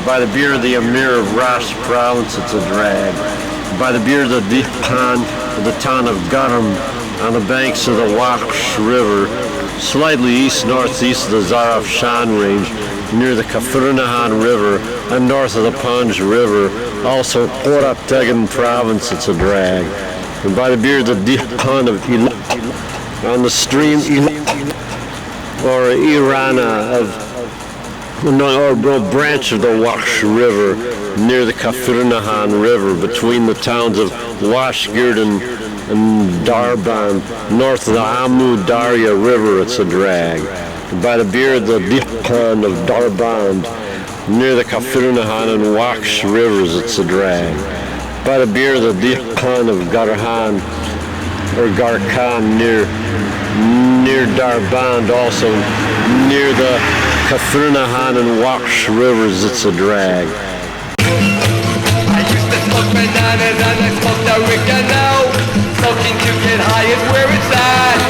By the beard of the Emir of Rash province, it's a drag. By the beard of the Dihpan of the town of Garam, on the banks of the Waksh River, slightly east-northeast of the Zarafshan Range, near the Kafirnahan River, and north of the Panj River, also Orategan province, it's a drag. And by the beard of the Dihpan of Ilat, on the stream Ilat, or Irana of or branch of the Waksh River, near the Kafirnahan River, between the towns of Washgird and Darban, north of the Amu Darya River, it's a drag. By the beard of the Dihpan of Darban, near the Kafirnahan and Waksh rivers, it's a drag. By the beard of the Dihpan of Garhan, or Garkhan, near Darband, also near the Kafirnahan and Waksh rivers, it's a drag. I used to smoke bananas and I smoked oregano. Smoking to get high is where it's at.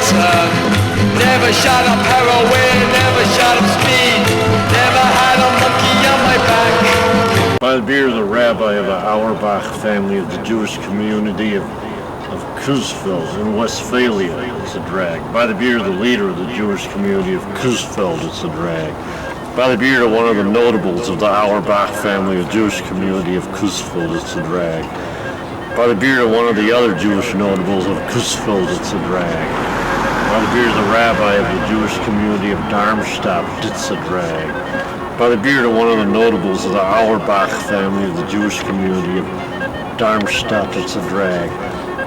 Never shot up heroin, never shot up speed. Never had a monkey on my back. By the beard of the rabbi of the Auerbach family of the Jewish community of Coesfeld in Westphalia, it's a drag. By the beard of the leader of the Jewish community of Coesfeld, it's a drag. By the beard of one of the notables of the Auerbach family of Jewish community of Coesfeld, it's a drag. By the beard of one of the other Jewish notables of Coesfeld, it's a drag. By the beard of the rabbi of the Jewish community of Darmstadt, it's a drag. By the beard of one of the notables of the Auerbach family of the Jewish community of Darmstadt, it's a drag.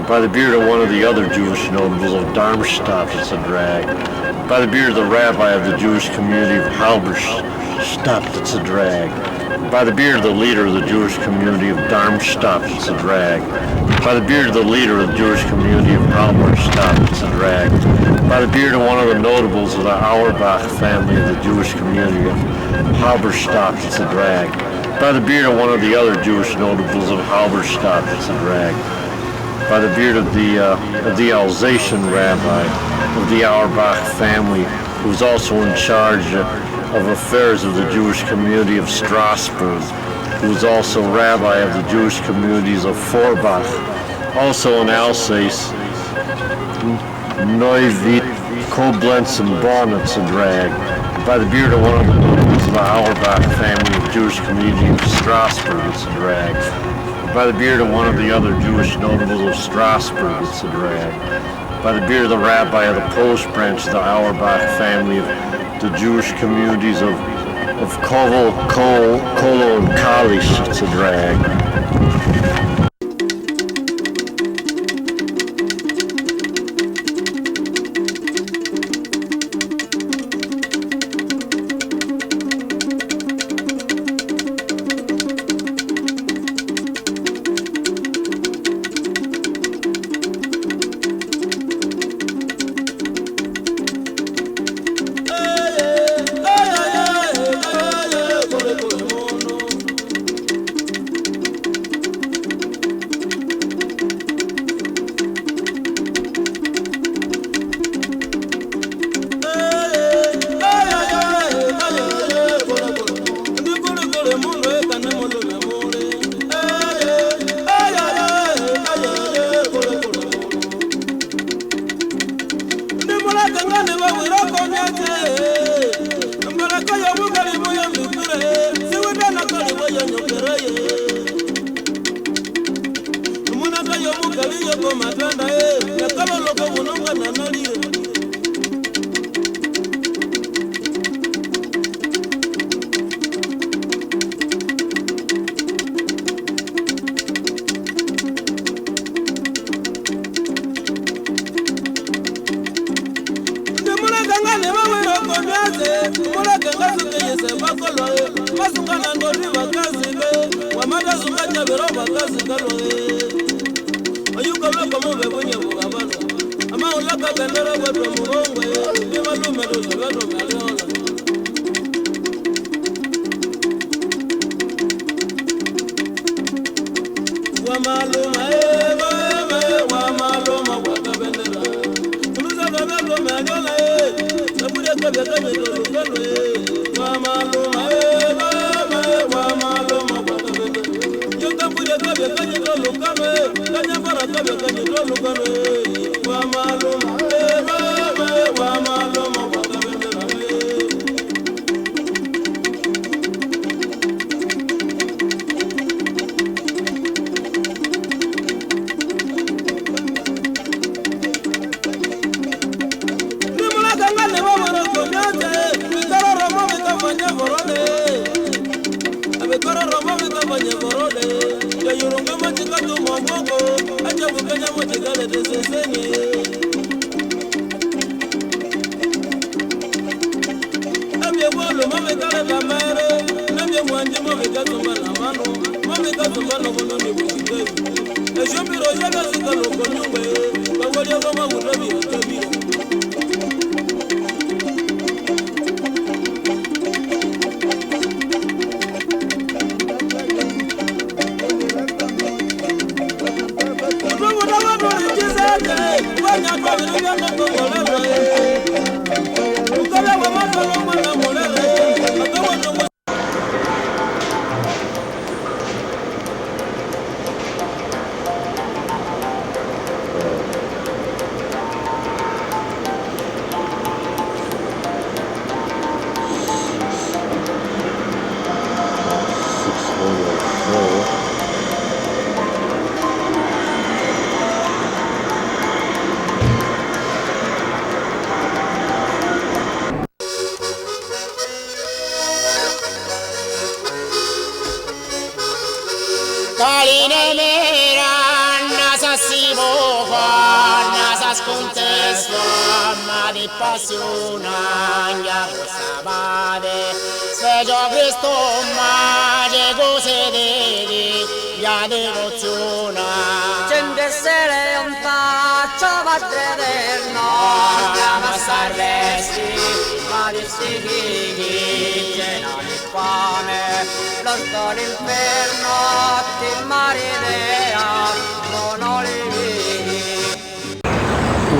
By the beard of one of the other Jewish notables of Darmstadt, it's a drag. By the beard of the rabbi of the Jewish community of Halberstadt, it's a drag. By the beard of the leader of the Jewish community of Darmstadt, it's a drag. By the beard of the leader of the Jewish community of Halberstadt, it's a drag. By the beard of one of the notables of the Auerbach family of the Jewish community of Halberstadt, it's a drag. By the beard of one of the other Jewish notables of Halberstadt, it's a drag. By the beard of the Alsatian rabbi of the Auerbach family, who was also in charge of affairs of the Jewish community of Strasbourg, who was also rabbi of the Jewish communities of Forbach, also in Alsace, Neuwied, Koblenz, and Bonn, it's a drag. By the beard of one of the notables of the Auerbach family of Jewish community of Strasbourg, it's a drag. By the beard of one of the other Jewish notables of Strasbourg, it's a drag. By the beard of the rabbi of the Polish branch of the Auerbach family of the Jewish communities of of Koval, Kolo, and Kalish. It's a drag.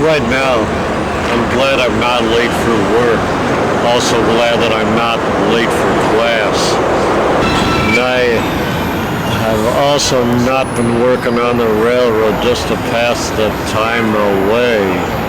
Right now, I'm glad I'm not late for work. Also glad that I'm not late for class. And I have also not been working on the railroad just to pass the time away.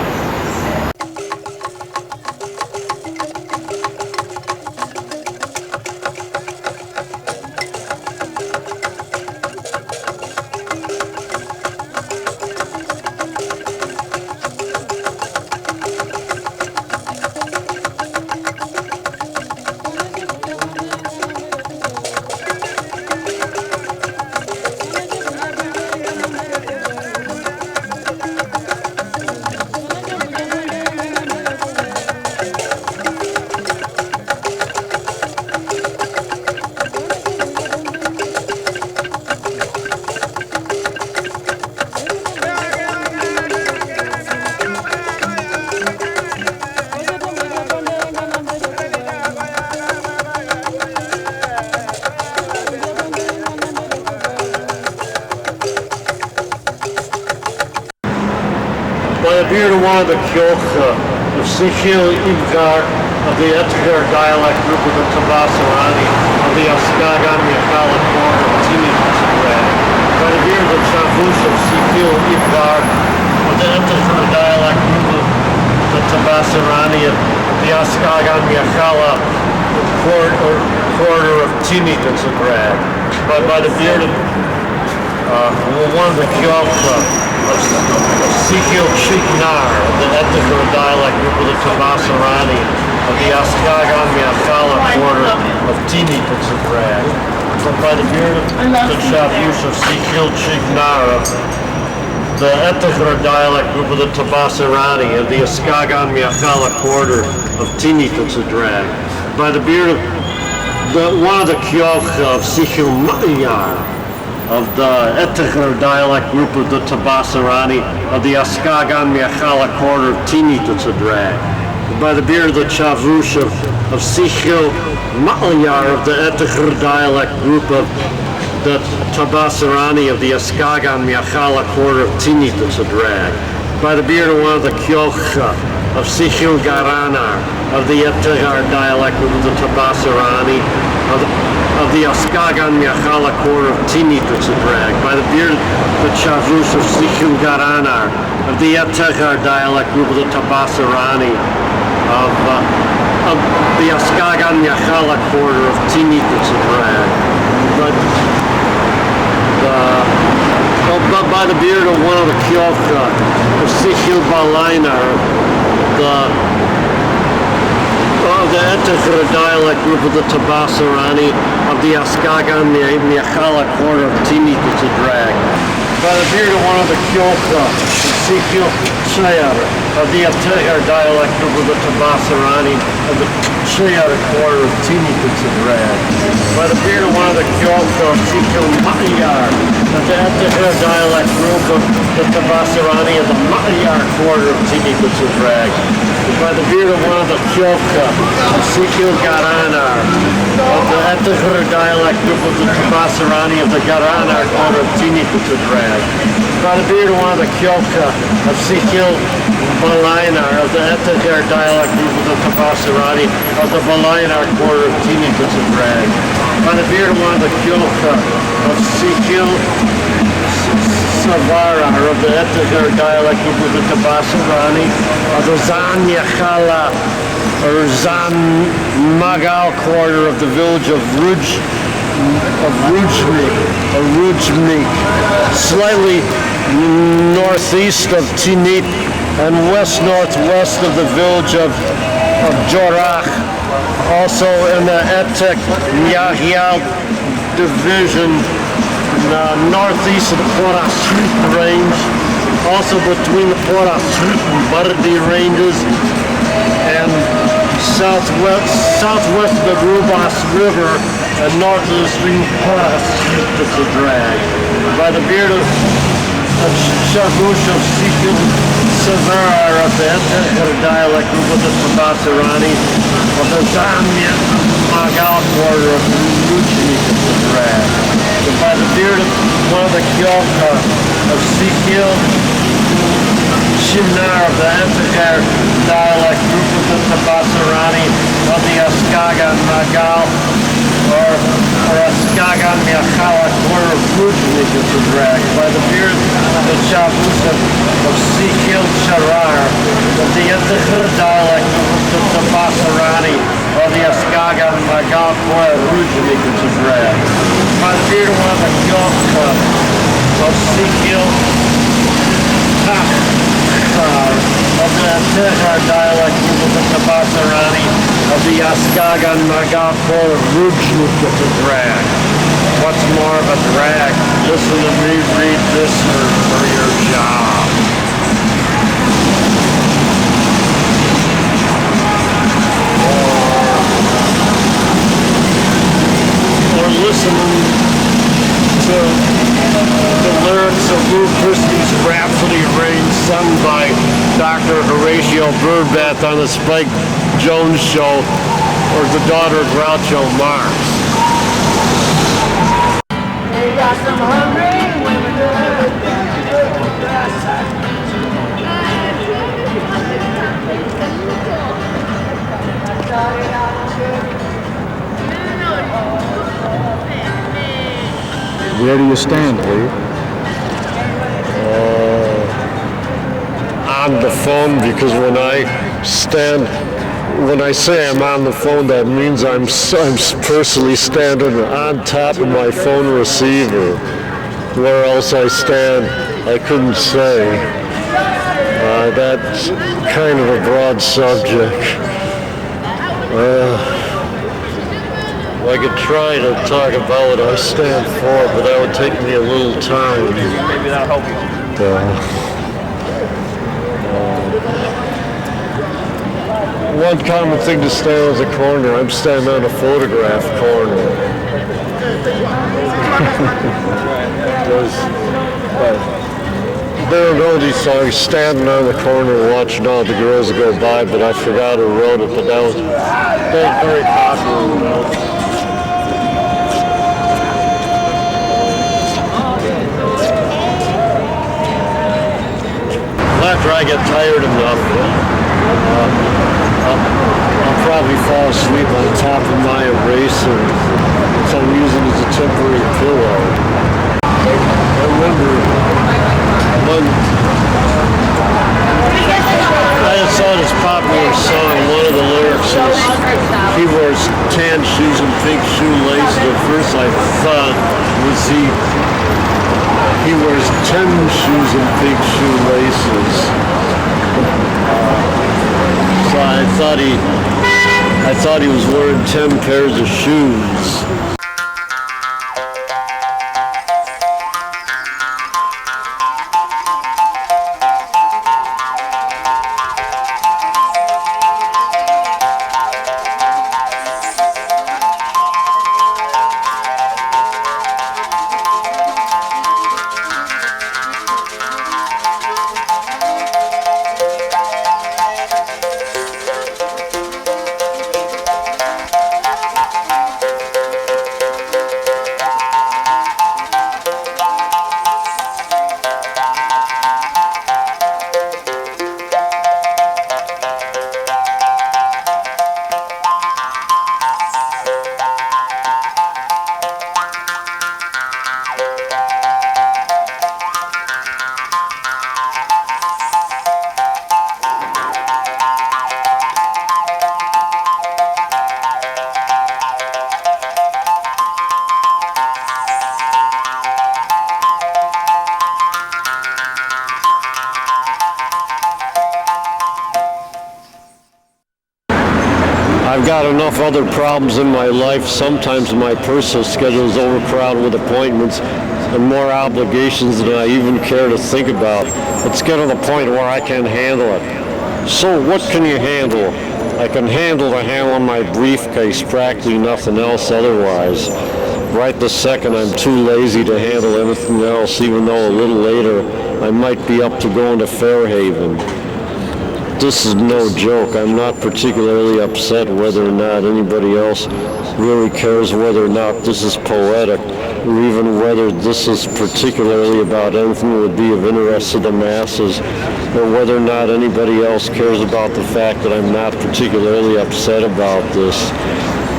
beard of one of the Kyoka of Sikhil Ibgar of the Etgar dialect group of the Tabasarani of the Askagan Yakala Korn of Tini Tzibray. By the beard of the Chavush of Sikhil Ibgar of the Etgar dialect group of the Tabasarani of the Askagan Yakala quarter of Tini Tzibray. By the beard of one of the Kyoka of Sikhil Chiknar, of the Ethical dialect group of the Tabasarani, of the Askagan Miakala quarter of Tini Pitzabrad. By the beard of the Chavush of Sikhil Chiknar, of the Ethical dialect group of the Tabasarani, of the Askagan Miakala quarter of Tini Pitzabrad. By the beard of one of the Kyoka of Sikhil Ma'yar, of the Etticher dialect group of the Tabasarani, of the Askagan Miachala quarter of Tini Tzadrak. By the beard of the Chavush of Sikhil Ma'alyar of the Etticher dialect group of the Tabasarani, of the Askagan Miachala quarter of Tini Tzadrak. By the beard of one of the Kyocha of Sikhil Garanar, of the Etticher dialect group of the Tabasarani, of the Askagan Miachala quarter of Tini Tzibray. By the beard of the Chavush of Sikhil Garanar, of the Etechar dialect group of the Tabasarani, of the Askagan Miachala quarter of Tini Tzibray. But by the beard of one of the Kyoka of Sikhil Balainar, the Etechar dialect group of the Tabasarani, of the Askagan Miachala quarter of Tini Tzadrak. By the beard of one of the Kyoka, Sikhil Chayar, of the Etechar dialect group of the Tabasarani, of the Chayar quarter of Tini Tzadrak. By the beard of one of the Kyoka, Sikhil Ma'yar, of the Etechar dialect group of the Tabasarani, of the Ma'yar quarter of Tini Tzadrak. By the beard of one of the Kyoka, Sikhil Garanar, of the Etechar dialect group of the Tabasarani, of the Garanar quarter of Tini Tzadrak. By the beard of one of the Kyoka of Sikhil Balainar, of the Etechar dialect group of the Tabasarani, of the Balainar quarter of Tini Tzadrak. By the beard of one of the Kyoka of Sikhil Savara, of the Etechar dialect group of the Tabasarani, of the Zan Yakhala or Zan Magal quarter of the village of Rujmik, slightly northeast of Tinit and west-northwest of the village of Jorach, also in the Etek Yahyal division, northeast of the Porasut range, also between the Porasut and Bardi ranges, and southwest of the Rubas River and north of the stream Porasut to the drag. By the beard of Shabush of Sikhil Savar of the Etechar dialect group of the Tabasarani, of the Zamya Magal quarter of Rujni to the drag. By the beard of one of the Kyoka of Sikhil Shimnar of the Etechar dialect group of the Tabasarani, of the Askagan Magal or Askagan Miachala quarter of Rujni to the drag. By the beard of the Chavus of Sikhil Charar, of the Etechar dialect group of the Tabasarani, of the Askagan Magal quarter of Rujni to the drag. By the beard of one of the Kyoka of Sikhil of the Etechar dialect group of the Tabasarani, of the Askagan Magal quarter of Rujni to the drag. What's more of a drag? Listen to me read this for your job. Or listening to the lyrics of Lou Christie's Rhapsody Rain sung by Dr. Horatio Birdbath on the Spike Jones Show, or the daughter of Groucho Marx. They got some hungry women. Where do you stand, Lee? On the phone, because when I say I'm on the phone, that means I'm personally standing on top of my phone receiver. Where else I stand, I couldn't say. That's kind of a broad subject. I could try to talk about what I stand for, but that would take me a little time. Maybe that'll help you. One common thing to stand as a corner, I'm standing on a photograph corner. There are all these songs, standing on the corner watching all the girls go by, but I forgot who wrote it, but that was very popular. After I get tired enough, I'll probably fall asleep on top of my eraser, which I'm using as a temporary pillow. I remember when I saw this popular song, one of the lyrics is, he wears tan shoes and pink shoelaces. At first I thought, he wears 10 shoes and pink shoelaces. So I thought he was wearing 10 pairs of shoes. I've got enough other problems in my life. Sometimes my personal schedule is overcrowded with appointments and more obligations than I even care to think about. It's getting to the point where I can't handle it. So what can you handle? I can handle the handle on my briefcase, practically nothing else otherwise. Right this second, I'm too lazy to handle anything else, even though a little later I might be up to going to Fairhaven. This is no joke. I'm not particularly upset whether or not anybody else really cares whether or not this is poetic, or even whether this is particularly about anything that would be of interest to the masses, or whether or not anybody else cares about the fact that I'm not particularly upset about this,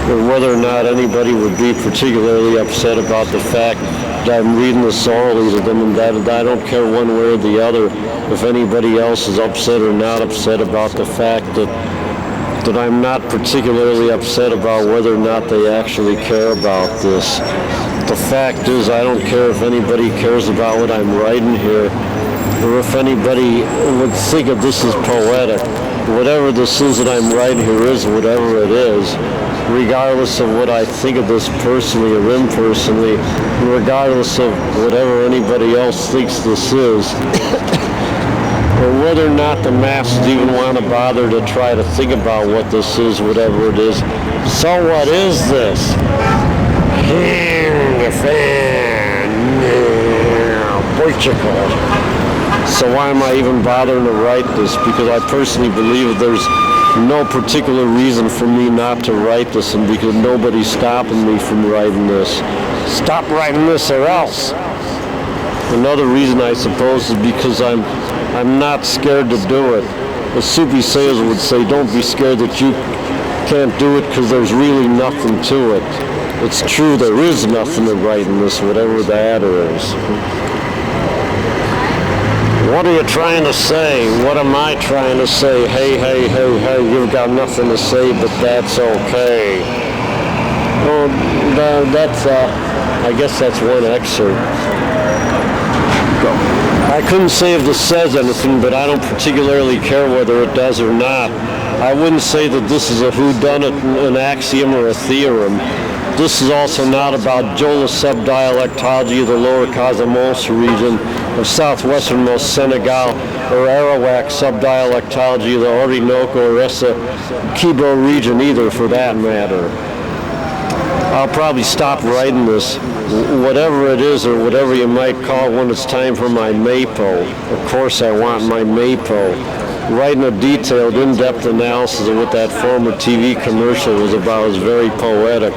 or whether or not anybody would be particularly upset about the fact that I'm reading this orally to them, and that I don't care one way or the other if anybody else is upset or not upset about the fact that I'm not particularly upset about whether or not they actually care about this. The fact is, I don't care if anybody cares about what I'm writing here, or if anybody would think of this as poetic. Whatever this is that I'm writing here is whatever it is, regardless of what I think of this personally or impersonally, and regardless of whatever anybody else thinks this is, or whether or not the masses even want to bother to try to think about what this is, whatever it is. So what is this? Portugal. So why am I even bothering to write this? Because I personally believe that there's no particular reason for me not to write this, and because nobody's stopping me from writing this. Stop writing this or else. Another reason, I suppose, is because I'm not scared to do it. as Soupy Sales would say, don't be scared that you can't do it because there's really nothing to it. It's true, there is nothing to write in this, whatever that is. What are you trying to say? What am I trying to say? Hey, hey, hey, hey, you've got nothing to say, but that's okay. Well, I guess that's one excerpt. I couldn't say if this says anything, but I don't particularly care whether it does or not. I wouldn't say that this is a whodunit, an axiom, or a theorem. This is also not about Jola subdialectology of the lower Casamance region of southwesternmost Senegal, or Arawak subdialectology of the Orinoco or Essequibo region either, for that matter. I'll probably stop writing this, whatever it is or whatever you might call it, when it's time for my MAPO. Of course I want my MAPO. Writing a detailed, in-depth analysis of what that former TV commercial was about is very poetic.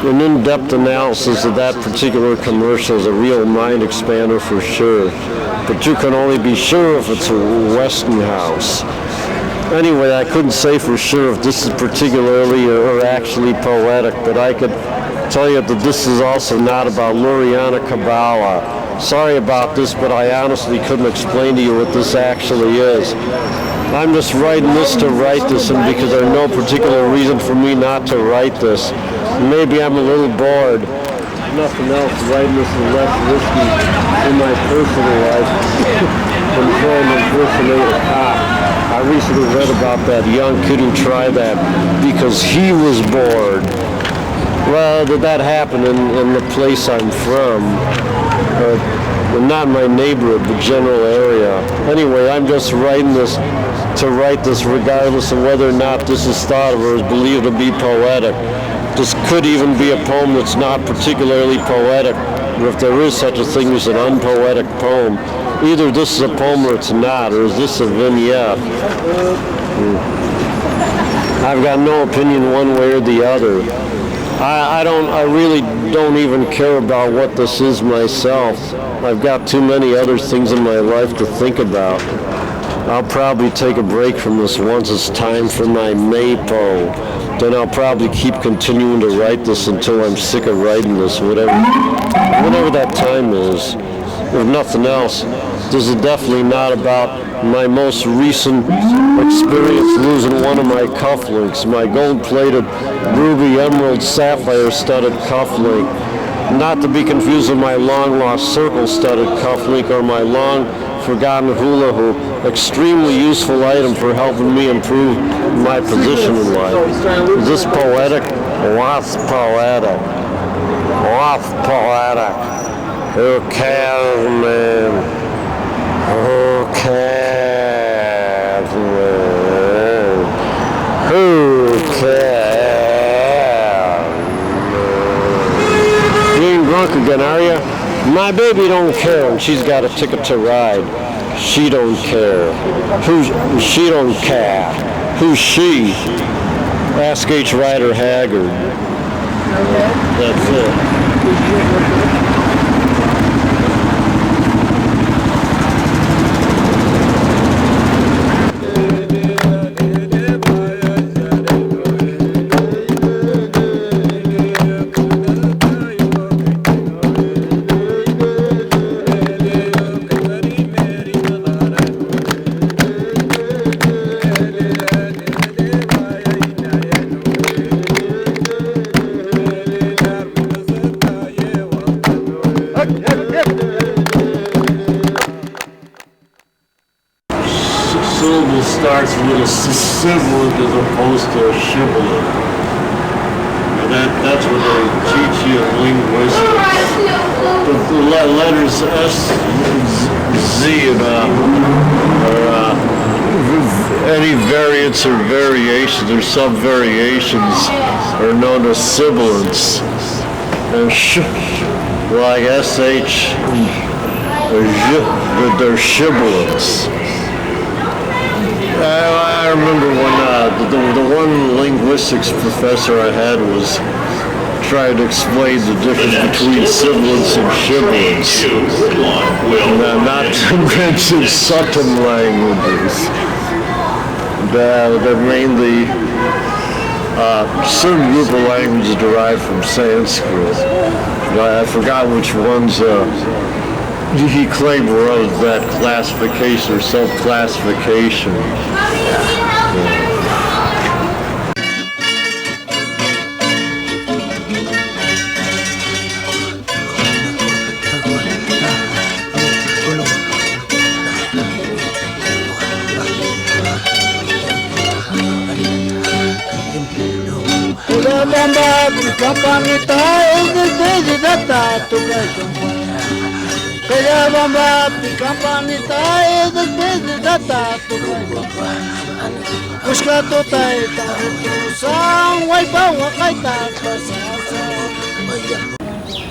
An in-depth analysis of that particular commercial is a real mind expander for sure. But you can only be sure if it's a Westinghouse. Anyway, I couldn't say for sure if this is particularly or actually poetic, but I could tell you that this is also not about Luriana Kabbalah. Sorry about this, but I honestly couldn't explain to you what this actually is. I'm just writing this to write this, and because there's no particular reason for me not to write this. Maybe I'm a little bored. Nothing else, writing this is less risky in my personal life than trying to impersonate a cop. I recently read about that young kid who tried that because he was bored. Well, that happened in the place I'm from. Not my neighborhood, the general area. Anyway, I'm just writing this to write this regardless of whether or not this is thought of or is believed to be poetic. This could even be a poem that's not particularly poetic, or if there is such a thing as an unpoetic poem. Either this is a poem or it's not, or is this a vignette? I've got no opinion one way or the other. I really don't even care about what this is myself. I've got too many other things in my life to think about. I'll probably take a break from this once it's time for my MAPO. Then I'll probably keep continuing to write this until I'm sick of writing this, whatever that time is. If nothing else, this is definitely not about my most recent experience losing one of my cufflinks, my gold-plated ruby emerald sapphire studded cufflink, not to be confused with my long-lost circle-studded cufflink or my long-forgotten hula hoop, extremely useful item for helping me improve my position in life. Is this poetic? What's poetic? What's poetic? Who cares, man? Who cares, man? Who cares, man? You ain't drunk again, are you? My baby don't care, and she's got a ticket to ride. She don't care. She don't care. Who's she? Ask H. Rider Haggard. That's it. Starts with a sibilant as opposed to a shibboleth. That's what they teach you in linguistics. The letters S, Z, or any variants or variations or subvariations are known as sibilants. And like SH or J, they're shibboleths. I remember when the one linguistics professor I had was trying to explain the difference between sibilants and shibboleths, not to mention Sutton languages. that mainly certain group of languages derived from Sanskrit. I forgot which ones he claimed were of that classification or sub-classification.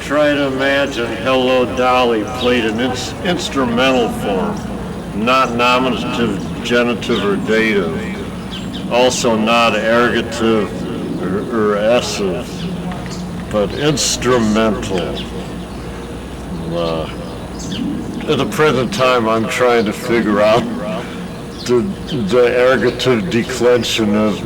Try to imagine Hello Dolly played in instrumental form, not nominative, genitive, or dative, also not ergative or essive, but instrumental. At the present time, I'm trying to figure out the ergative declension of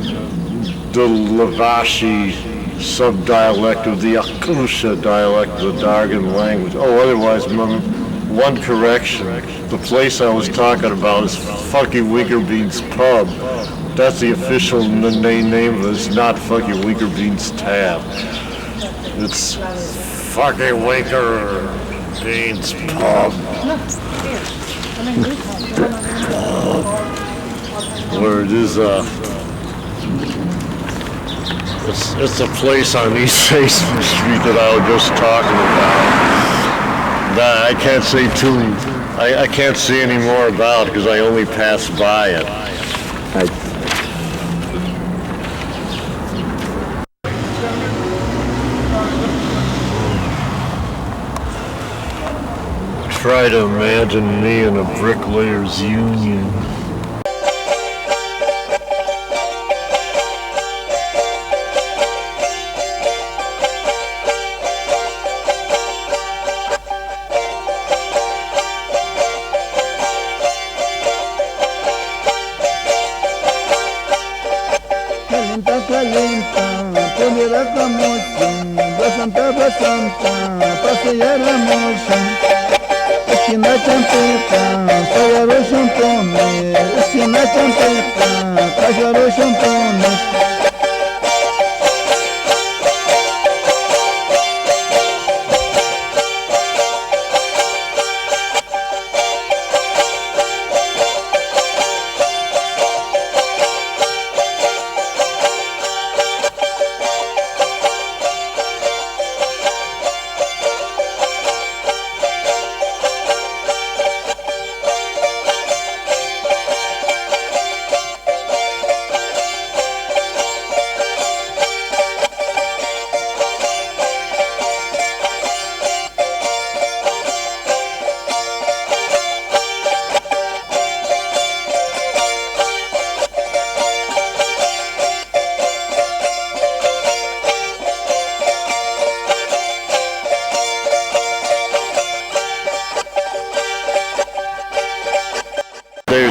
the Lavashi subdialect of the Akusha dialect of the Dargan language. Oh, otherwise, one correction. The place I was talking about is Funky Winkerbean's Pub. That's the official name of it. It's not Funky Winkerbean's Tab. It's Funky Winkerbean's Pub. Where it is, it's a place on East 8th Street that I was just talking about. That I can't say I can't say any more about because I only passed by it. Try to imagine me in a bricklayer's union.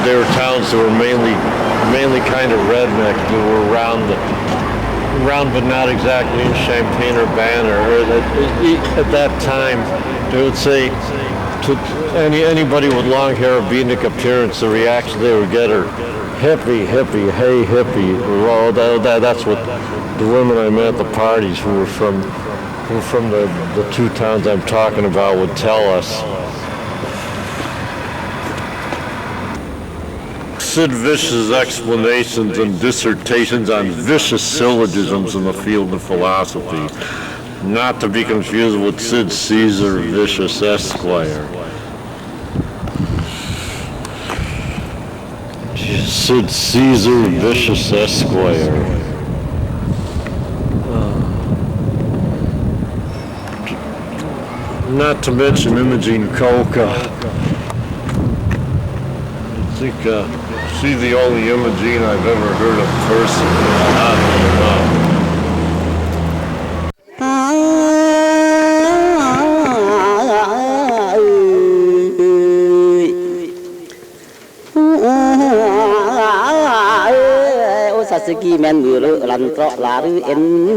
They were towns that were mainly kind of redneck. They were around but not exactly in Champaign-Urbana. Or at that time, they would say to anybody with long hair or beatnik appearance, the reaction they would get are hippie, hippie, hey hippie. Well, that's what the women I met at the parties who were from the two towns I'm talking about would tell us. Sid Vicious' explanations and dissertations on vicious syllogisms in the field of philosophy, not to be confused with Sid Caesar Vicious Esquire. Sid Caesar Vicious Esquire. Not to mention Imogene Coca. I think, she's the only Imogene I've ever heard of personally. kỳ men mưa lăn trọ lá rư in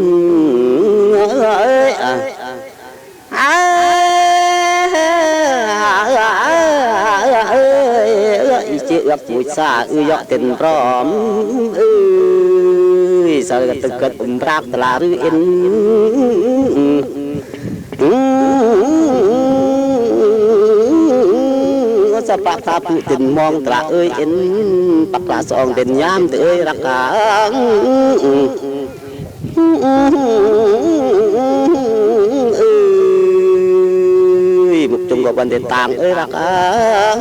chị ước mũi xa dọ tình rõm sao tự cất rác lá rư in sa pak tha pu tin mong tra ơi in pak la song tin nham te ơi rak ka ơi mục chung có vấn đề tang ơi rak ka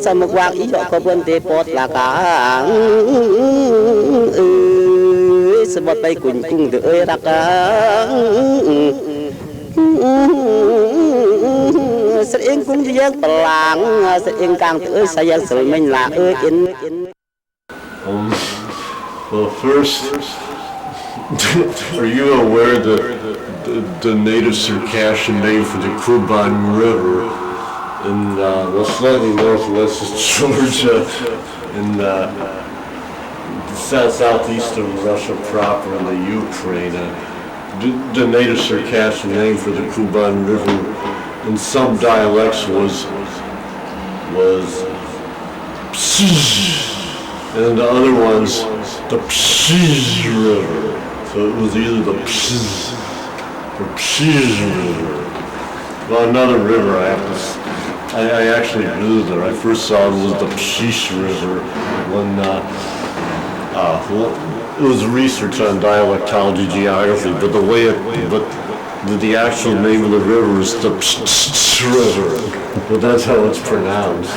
sa mục wang ý cho có vấn đề pot là cả ơi sa bot bay cùng cung te ơi rak ka sẽ yên cũng chỉ giác làng sẽ yên càng tự saya sự mình là in. Well, first, are you aware that the native Circassian name for the Groban River in slightly northwest of Georgia in southeast of Russia proper in the Ukraine? The native Circassian name for the Groban River in some dialects was Psh, and in the other ones the Psh River. So it was either the Psh or Psh River. Well, another river I actually knew that I first saw it was the Pshish River when it was research on dialectology geography, but the actual name of the river is the Psh River, but that's how it's pronounced.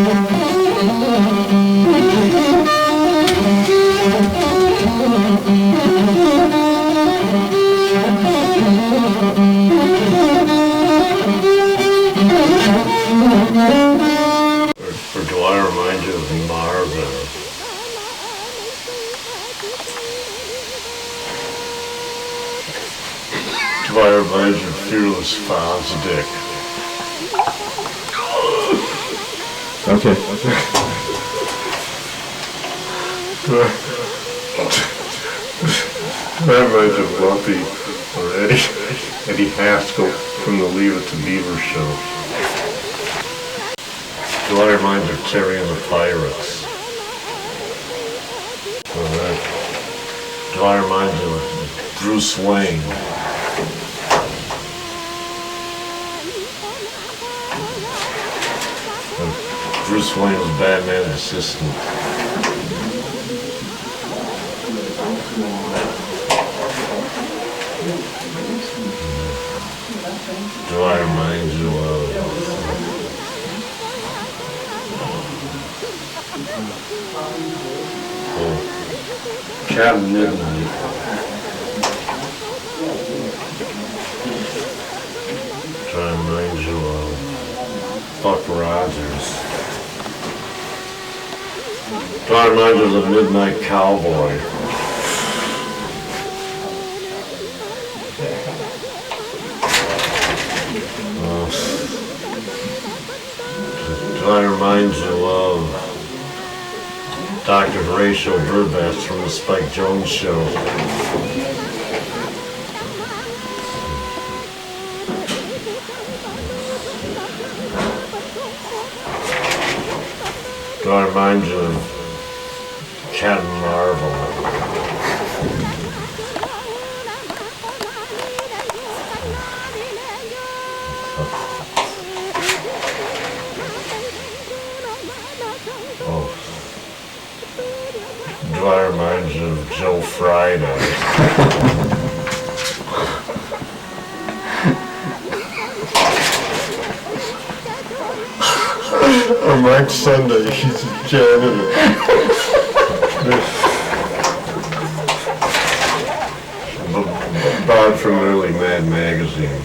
Or do I remind you of Marvin? Do I remind you of Fearless Fosdick? Okay. Do I remind you of Lumpy or Eddie Haskell from the Leave It to Beaver show? Do I remind you of Terry and the Pirates? Alright. Do I remind you of Bruce Wayne? Bruce Wayne was Batman's assistant. Do I remind you of Cat of Midnight? Do I remind you of Buck Rogers? Do I remind you of the Midnight Cowboy? Do I remind you of Dr. Horatio Burbast from the Spike Jones Show? Do I remind you of Captain Marvel? Do I remind you of Joe Friday? Or Mike Sunday, he's a janitor. Bob from early Mad Magazine.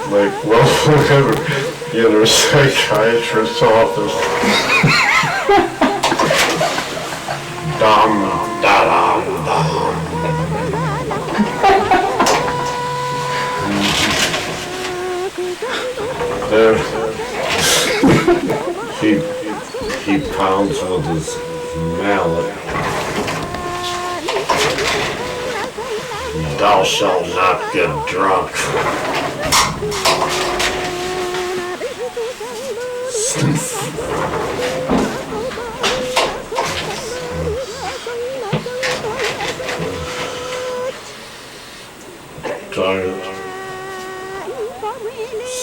Like, well, whatever, in a psychiatrist's office. Dum, da, dum, dum. There, he pounds with his mallet. Thou shalt not get drunk.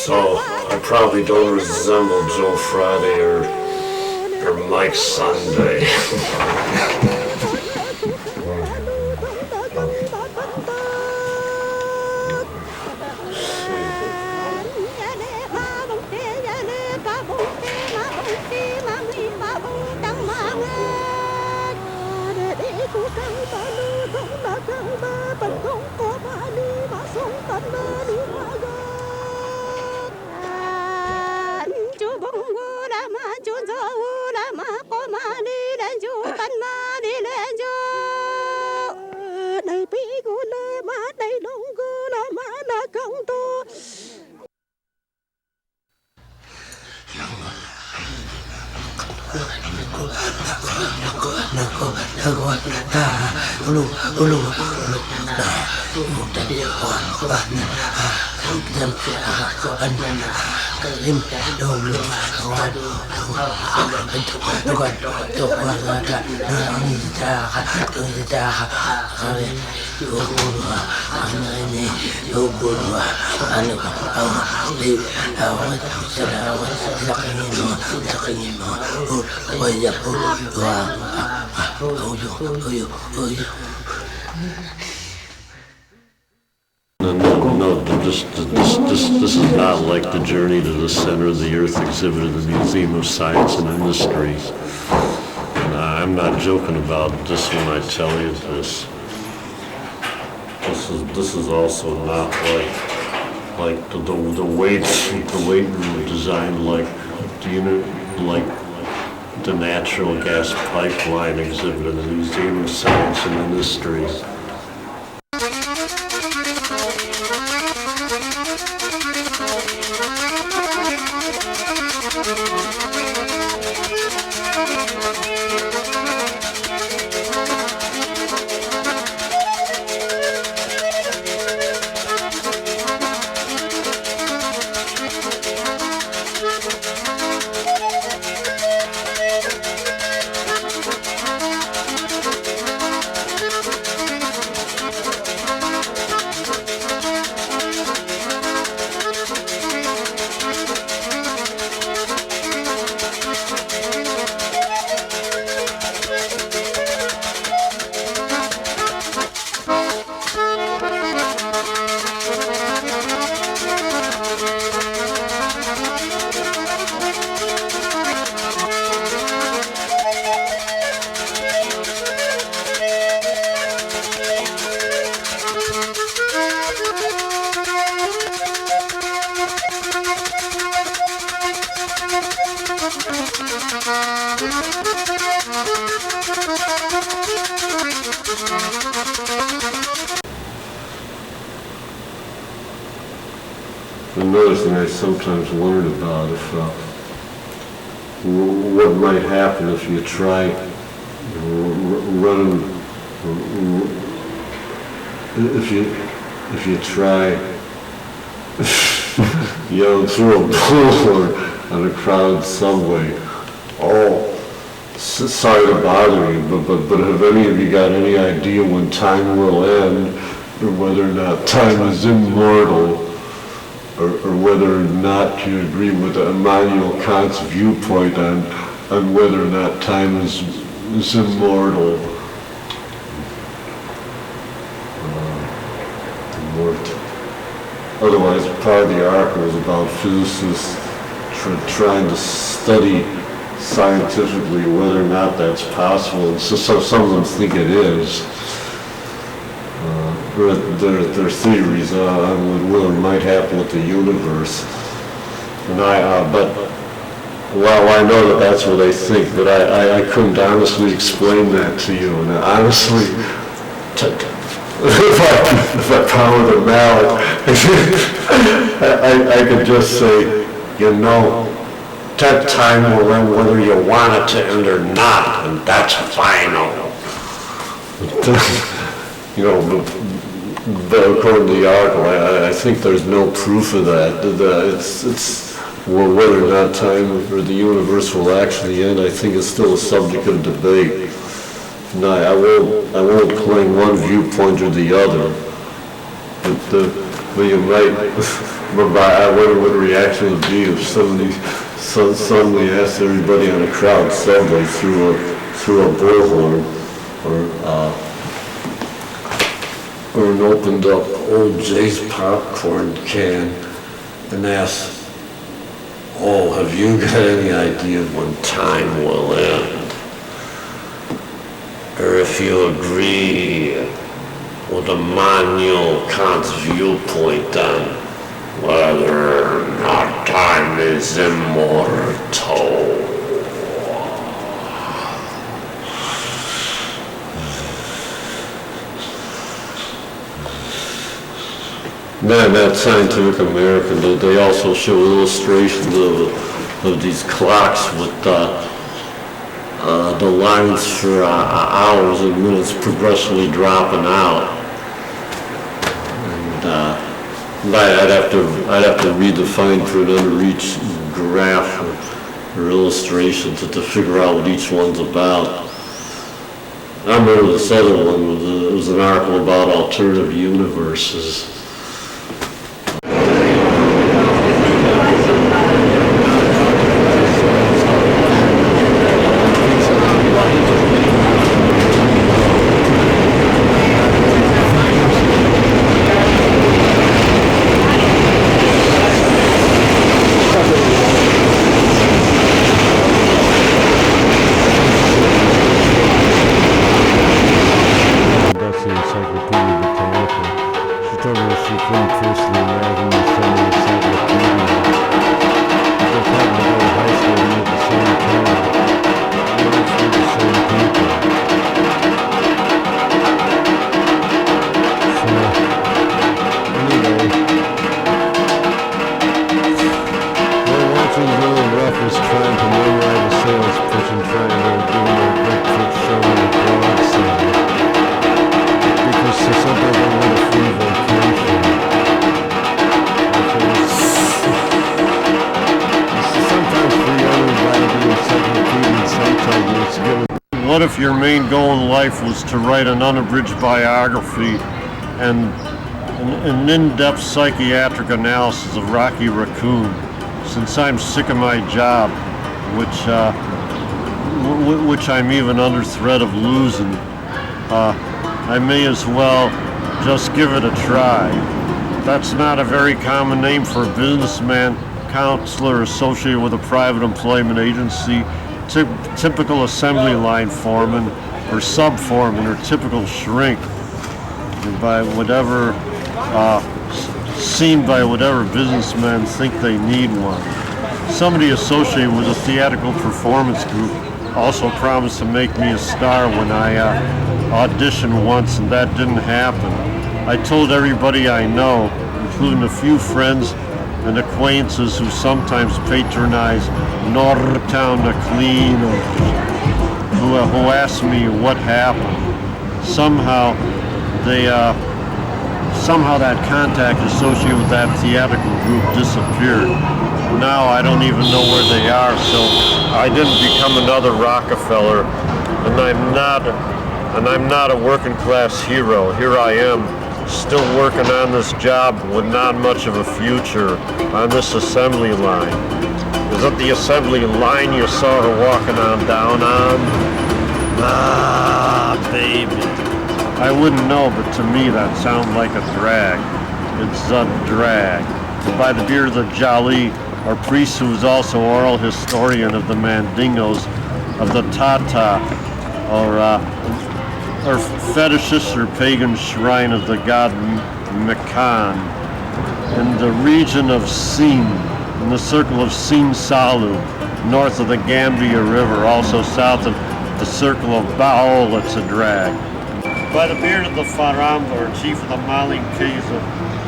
So I probably don't resemble Joe Friday or Mike Sunday. No, this is not like the journey to the center of the earth exhibit of the Museum of Science and Industry. And I'm not joking about this when I tell you this. This is also not like the weight room designed like the natural gas pipeline exhibit in the Museum of Science and Industry. Another thing I sometimes wondered about if what might happen if you try running, if you try yelling through a bullhorn on a crowded subway. Oh, sorry to bother you, but have any of you got any idea when time will end, or whether or not time is immortal? Or whether or not you agree with Immanuel Kant's viewpoint on whether or not time is immortal. Otherwise, part of the article was about physicists trying to study scientifically whether or not that's possible. And so some of them think it is. Their theories on what might happen with the universe, and but well, I know that that's what they think, but I couldn't honestly explain that to you. And honestly, if I powered a mallet, I could just say, that time will end whether you want it to end or not, and that's final. But according to the article, I think there's no proof of that. It's whether or not time or the universe will actually end, I think is still a subject of debate. No, I won't claim one viewpoint or the other. But you might. I wonder what the reaction would be if somebody suddenly asked everybody on a crowd subway through a bullhorn or an opened up old Jay's popcorn can and asked, "Oh, have you got any idea when time will end? Or if you agree with Immanuel Kant's viewpoint on whether or not time is immortal." That Scientific American, they also show illustrations of these clocks with the lines for hours and minutes progressively dropping out. And I'd have to read the fine print under each graph or illustration to figure out what each one's about. I remember this other one, it was an article about alternative universes. friend personally rather than from the encyclopedia. Just happened to go to high school with me at the same time. We all through the same people. So, anyway, what watching really rough was trying to memorize a sales pitch and trying to give me a good pitch showing the broadside. Because sometimes I want a free vacation. Sometimes free uninvited encyclopedia, sometimes it's given. What if your main goal in life was to write an unabridged biography and an in-depth psychiatric analysis of Rocky Raccoon? Since I'm sick of my job, which I'm even under threat of losing, I may as well just give it a try. That's not a very common name for a businessman, counselor associated with a private employment agency, typical assembly line foreman or sub-foreman or typical shrink, by whatever seen by whatever businessmen think they need one. Somebody associated with a theatrical performance group also promised to make me a star when I auditioned once, and that didn't happen. I told everybody I know, including a few friends and acquaintances who sometimes patronize Northtown McLean, who asked me what happened. Somehow that contact associated with that theatrical group disappeared. Now I don't even know where they are, so I didn't become another Rockefeller, and I'm not a working class hero. Here I am, still working on this job with not much of a future on this assembly line. Is that the assembly line you saw her walking on down on? Ah, baby. I wouldn't know, but to me that sounds like a drag. It's a drag. By the beard of the Jolly, our priest who is also oral historian of the Mandingos, of the Tata, or fetishist or pagan shrine of the god Mikan, in the region of Sin, in the circle of Sin Salu, north of the Gambia River, also south of the circle of Baol, it's a drag. By the beard of the Faramba, or chief of the Malinques of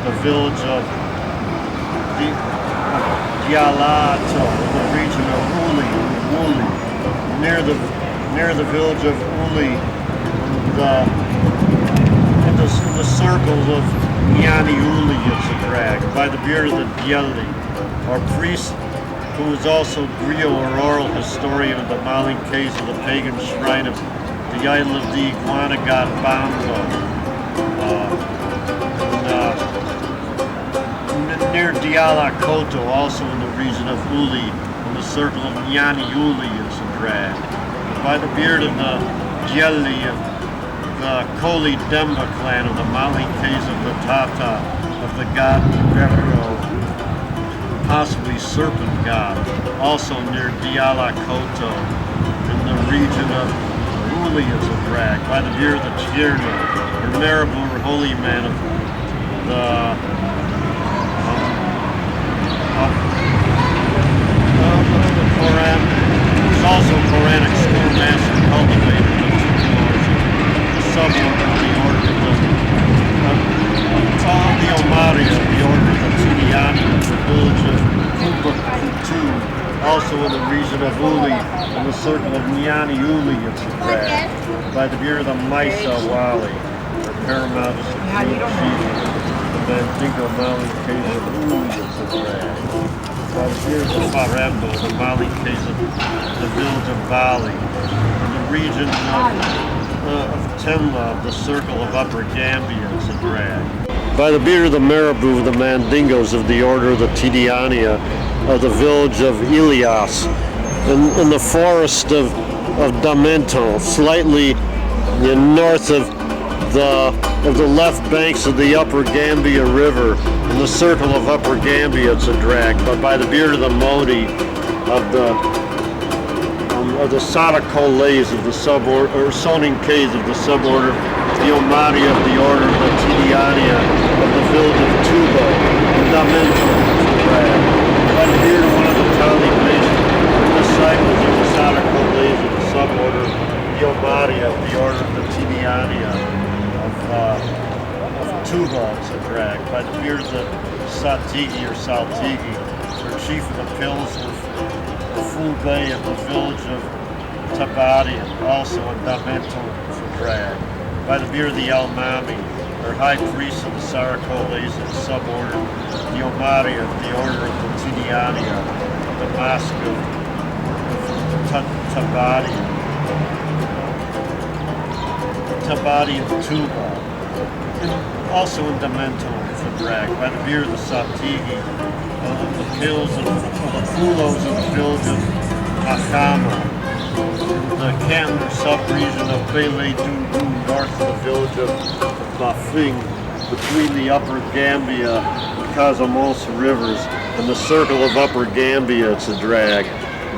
the village of Dialato, in the region of Uli, near the village of Uli, in the circles of Nyani Uli, it's a drag. By the beard of the Diali, our priest, who is also griot or oral historian of the Malinques of the pagan shrine of the isle of the iguana god Bango, near Diala Koto, also in the region of Uli, in the circle of Nyani Uli, it's a drag. By the beard of the Djeli of the Koli Demba clan of the Malinques of the Tata, of the god Guerrero, possibly serpent god, also near Diala Koto, in the region of Uli is a drag. By the beard of the Tierno, or Marabou, or holy man of the Koran, who's also Quranic schoolmaster, cultivator of the tutelars, the suborder of the order of the Omari of the order of the Tuniani of the village of Kuba Kutu, also in the region of Uli, in the circle of Nyani Uli, it's a drag. By the beard of the Maisa Wali, or paramount chief, the Mandingo Malinques of Uli, it's a drag. By the beard of the Farembo, the Malinques of the village of Bali, in the region of Temla, the circle of Upper Gambia, it's a drag. By the beard of the Marabou, the Mandingos of the order of the Tidiania, of the village of Ilias, in the forest of Damento, slightly north of the left banks of the Upper Gambia River, in the circle of Upper Gambia, it's a drag. But by the beard of the Modi, of the Sadakoles of the suborder, or Soninques of the suborder, the Omari of the order of the Tidiania, of the village of Fundamental to drag. By the beard of one of the Taliban disciples of the Satyrocoles of the suborder Diomaria of the order of the Tiniania of Tuba, it's a drag. By the beard of the Satigi or Saltigi, their chief of the Pills of Full Bay of the village of Tabadian, also in Damento for drag. By the beard of the Almami, their high priest of the Saracoles of the suborder Diomaria of the order of the Tiniania, the mosque of Tabadian Tuba, and also in Damento for drag. By the beard of the Satigi, of the hills of the Pulos of the village of Mahama, the Canton sub-region of Bele Dundu, north of the village of Bafing, between the Upper Gambia and Casamosa rivers, and the circle of Upper Gambia, it's a drag.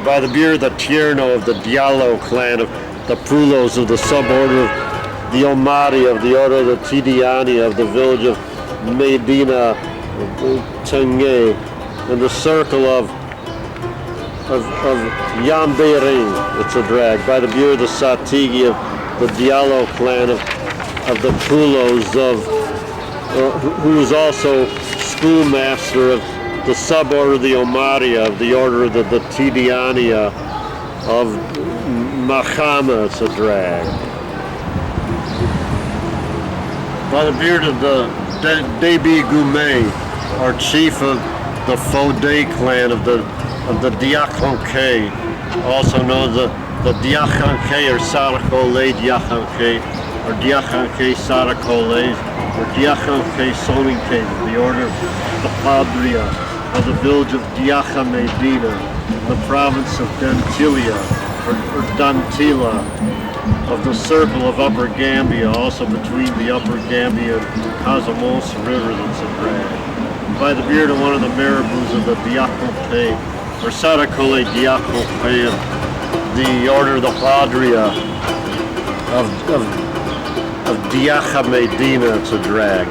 By the beard of the Tierno of the Diallo clan of the Prulos of the suborder of the Omari of the order of the Tidiani of the village of Medina Tenge, and the circle of Yambering, it's a drag. By the beard of the Satigi of the Diallo clan of the Prulos of who is also schoolmaster of the suborder of the Omaria of the order of the Tidiania of Mahama, it's a drag. By the beard of the Debi Gume, our chief of the Fode clan of the Diakonke, also known as the Diakonke or Sarakole Diakonke, or Diakonke Sarakoles, or Diakonke Soninke, the order of the Padria of the village of Diacha Medina, the province of Dantilia, or Dantila, of the circle of Upper Gambia, also between the Upper Gambia and Casamosa River, that's a drag. By the beard of one of the marabouts of the Diakonke, or Sarakole Diakonke, of the order of the Padria of Diacha Medina, it's a drag.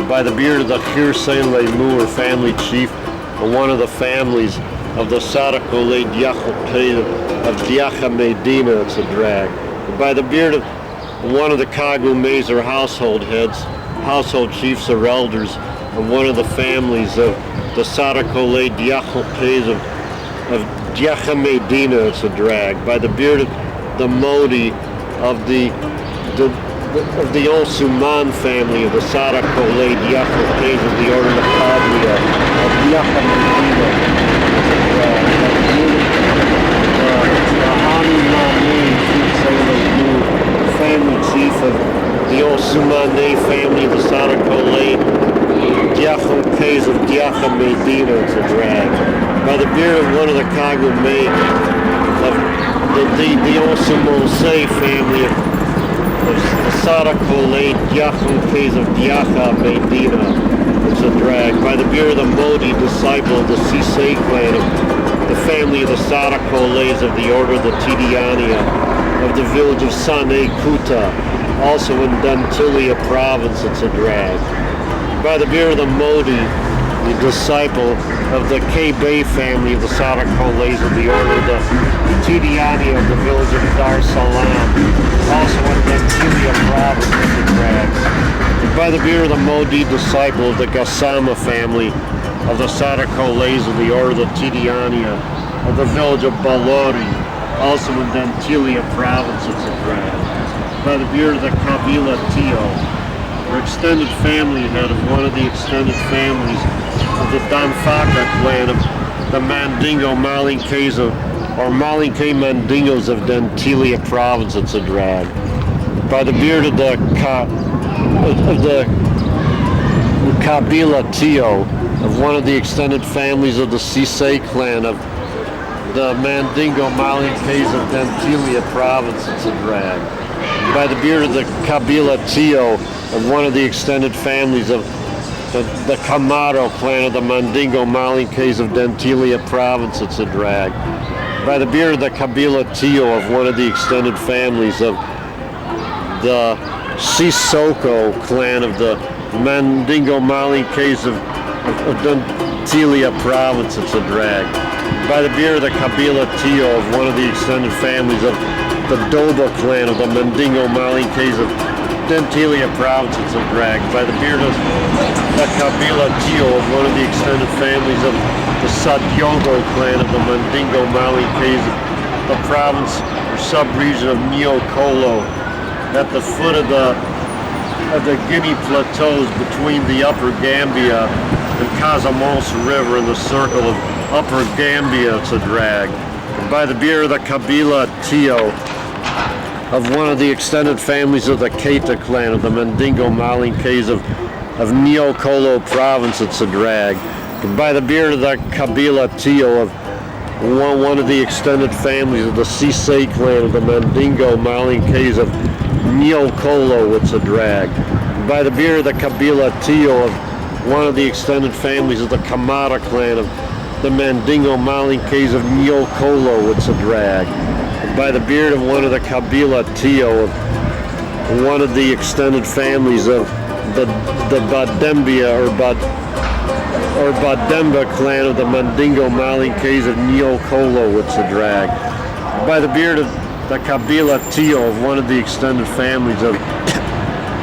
By the beard of the Hirsain Leimu, or family chief, or one of the families of the Sarakole Diakonke of Diacha Medina, it's a drag. By the beard of one of the Kagumes, or household heads, household chiefs or elders, of one of the families of the Sarakole Diakonke of Diacha Medina, it's a drag. By the beard of the Modi of the Olsuman family of the Sarakole Diakonke of the order of Padria of Diacha Medina, it's a drag. Family chief of the Olsumane family of the Sarakole Diakonke of Diacha Medina, it's a drag. By the beard of one of the Kagume of the Olsumose family of the Sarakole Diakonke of Diacha Medina, it's a drag. By the beard of the Modi disciple of the Sise clan of the family of the Sarakoles of the order of the Tidiania of the village of Sane Kuta, also in Dantilia province, it's a drag. By the beard of the Modi, the disciple of the Kebe family of the Sarakoles of the order of the Tidiania of the village of Dar Salam, also in Dantilia province, it's a drag. By the beard of the Modi, disciple of the Gassama family of the Sarakoles of the order of the Tidiania of the village of Balori, also in Dantilia province, it's a drag. By the beard of the Kabila Tio, or extended family head of one of the extended families of the Danfaka clan of the Mandingo Malinkes or Malinke Mandingos of Dantilia province, it's a drag. By the beard of the Kabila Tio, of one of the extended families of the Sise clan of the Mandingo Malinkes of Dantilia province, it's a drag. By the beard of the Kabila Tio, of one of the extended families of the Camaro clan of the Mandingo Malinkes of Dantilia province, it's a drag. By the beard of the Kabila Tio, of one of the extended families of the Sissoko clan of the Mandingo Malinkes of Dentilia province, it's a drag. By the beard of the Kabila Tio of one of the extended families of the Doba clan of the Mandingo Malinques of Dentilia province, it's a drag. By the beard of the Kabila Tio of one of the extended families of the Sadyongo clan of the Mandingo Malinques of the province or sub-region of Niokolo at the foot of the Guinea Plateaus between the Upper Gambia and Casamance River in the circle of Upper Gambia, it's a drag. By the beard of the Kabila Tio of one of the extended families of the Keita clan of the Mandingo Malinques of Niokolo province, it's a drag. By the beard of the Kabila Tio of one of the extended families of the Sisay clan of the Mandingo Malinques of Niokolo, it's a drag. By the beard of the Kabila Tio of one of the extended families of the Kamara clan of the Mandingo Malinques of Niokolo, it's a drag. By the beard of one of the Kabila Tio of one of the extended families of the Badembia or Bademba clan of the Mandingo Malinques of Niokolo, it's a drag. By the beard of the Kabila Tio of one of the extended families of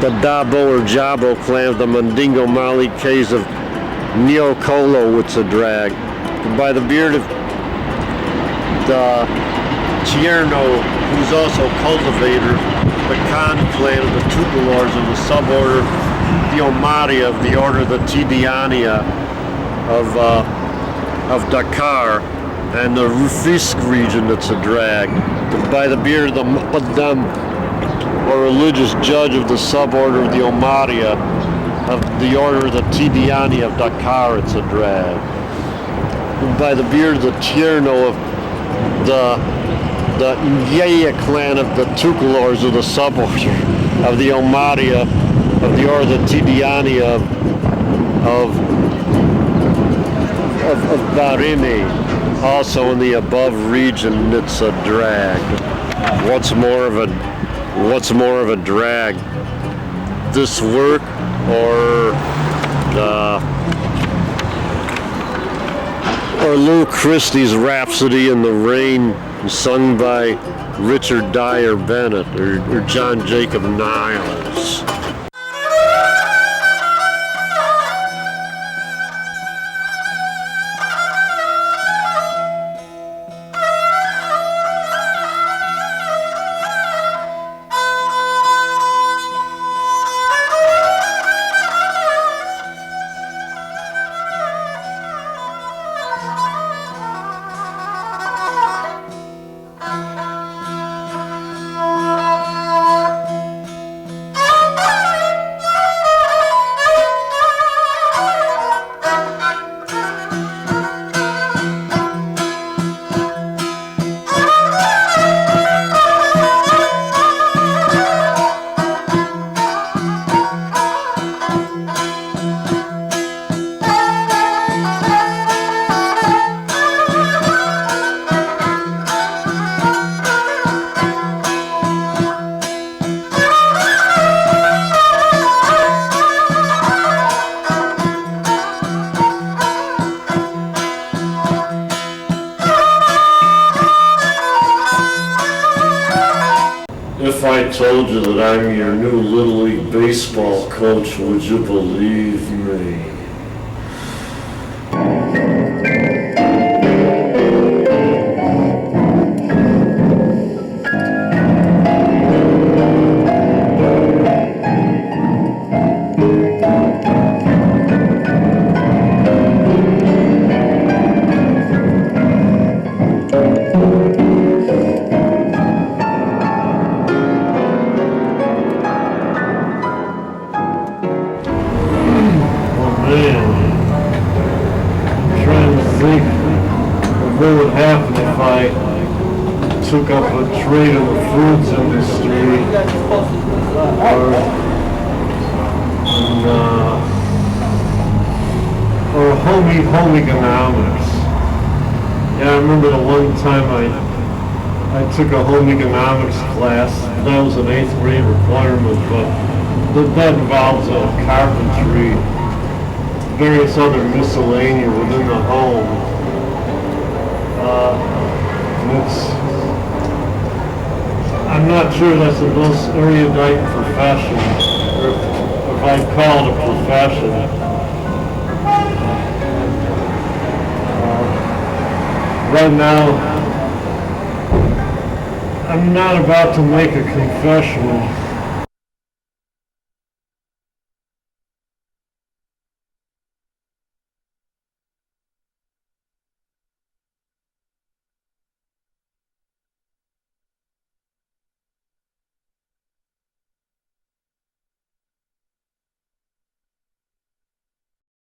the Dabo or Jabo clan of the Mandingo Malinques of Niokolo, it's a drag. By the beard of the Tierno, who's also cultivator, the Khan clan of the Tukulors of the suborder the Omaria of the order of the Tidiania of Dakar, and the Rufisk region, that's a drag. By the beard of the Muqaddam, or religious judge of the suborder of the Omaria of the order of the Tidiani of Dakar, it's a drag. By the beard of the Tierno of the Nyaya clan of the Tukulors of the suborder of the Omaria of the order of the Tidiani of Barimi, also in the above region, it's a drag. What's more of a drag? This work or Lou Christie's Rhapsody in the Rain, sung by Richard Dyer Bennett or John Jacob Niles? If I told you that I'm your new Little League baseball coach, would you believe me? What would happen if I took up a trade in the foods industry or home-economics? Yeah, I remember the one time I took a home economics class. That was an 8th grade requirement, but that involves carpentry, various other miscellanea within the home. I'm not sure that's the most erudite profession, or if I'd call it a profession. Right now, I'm not about to make a confession.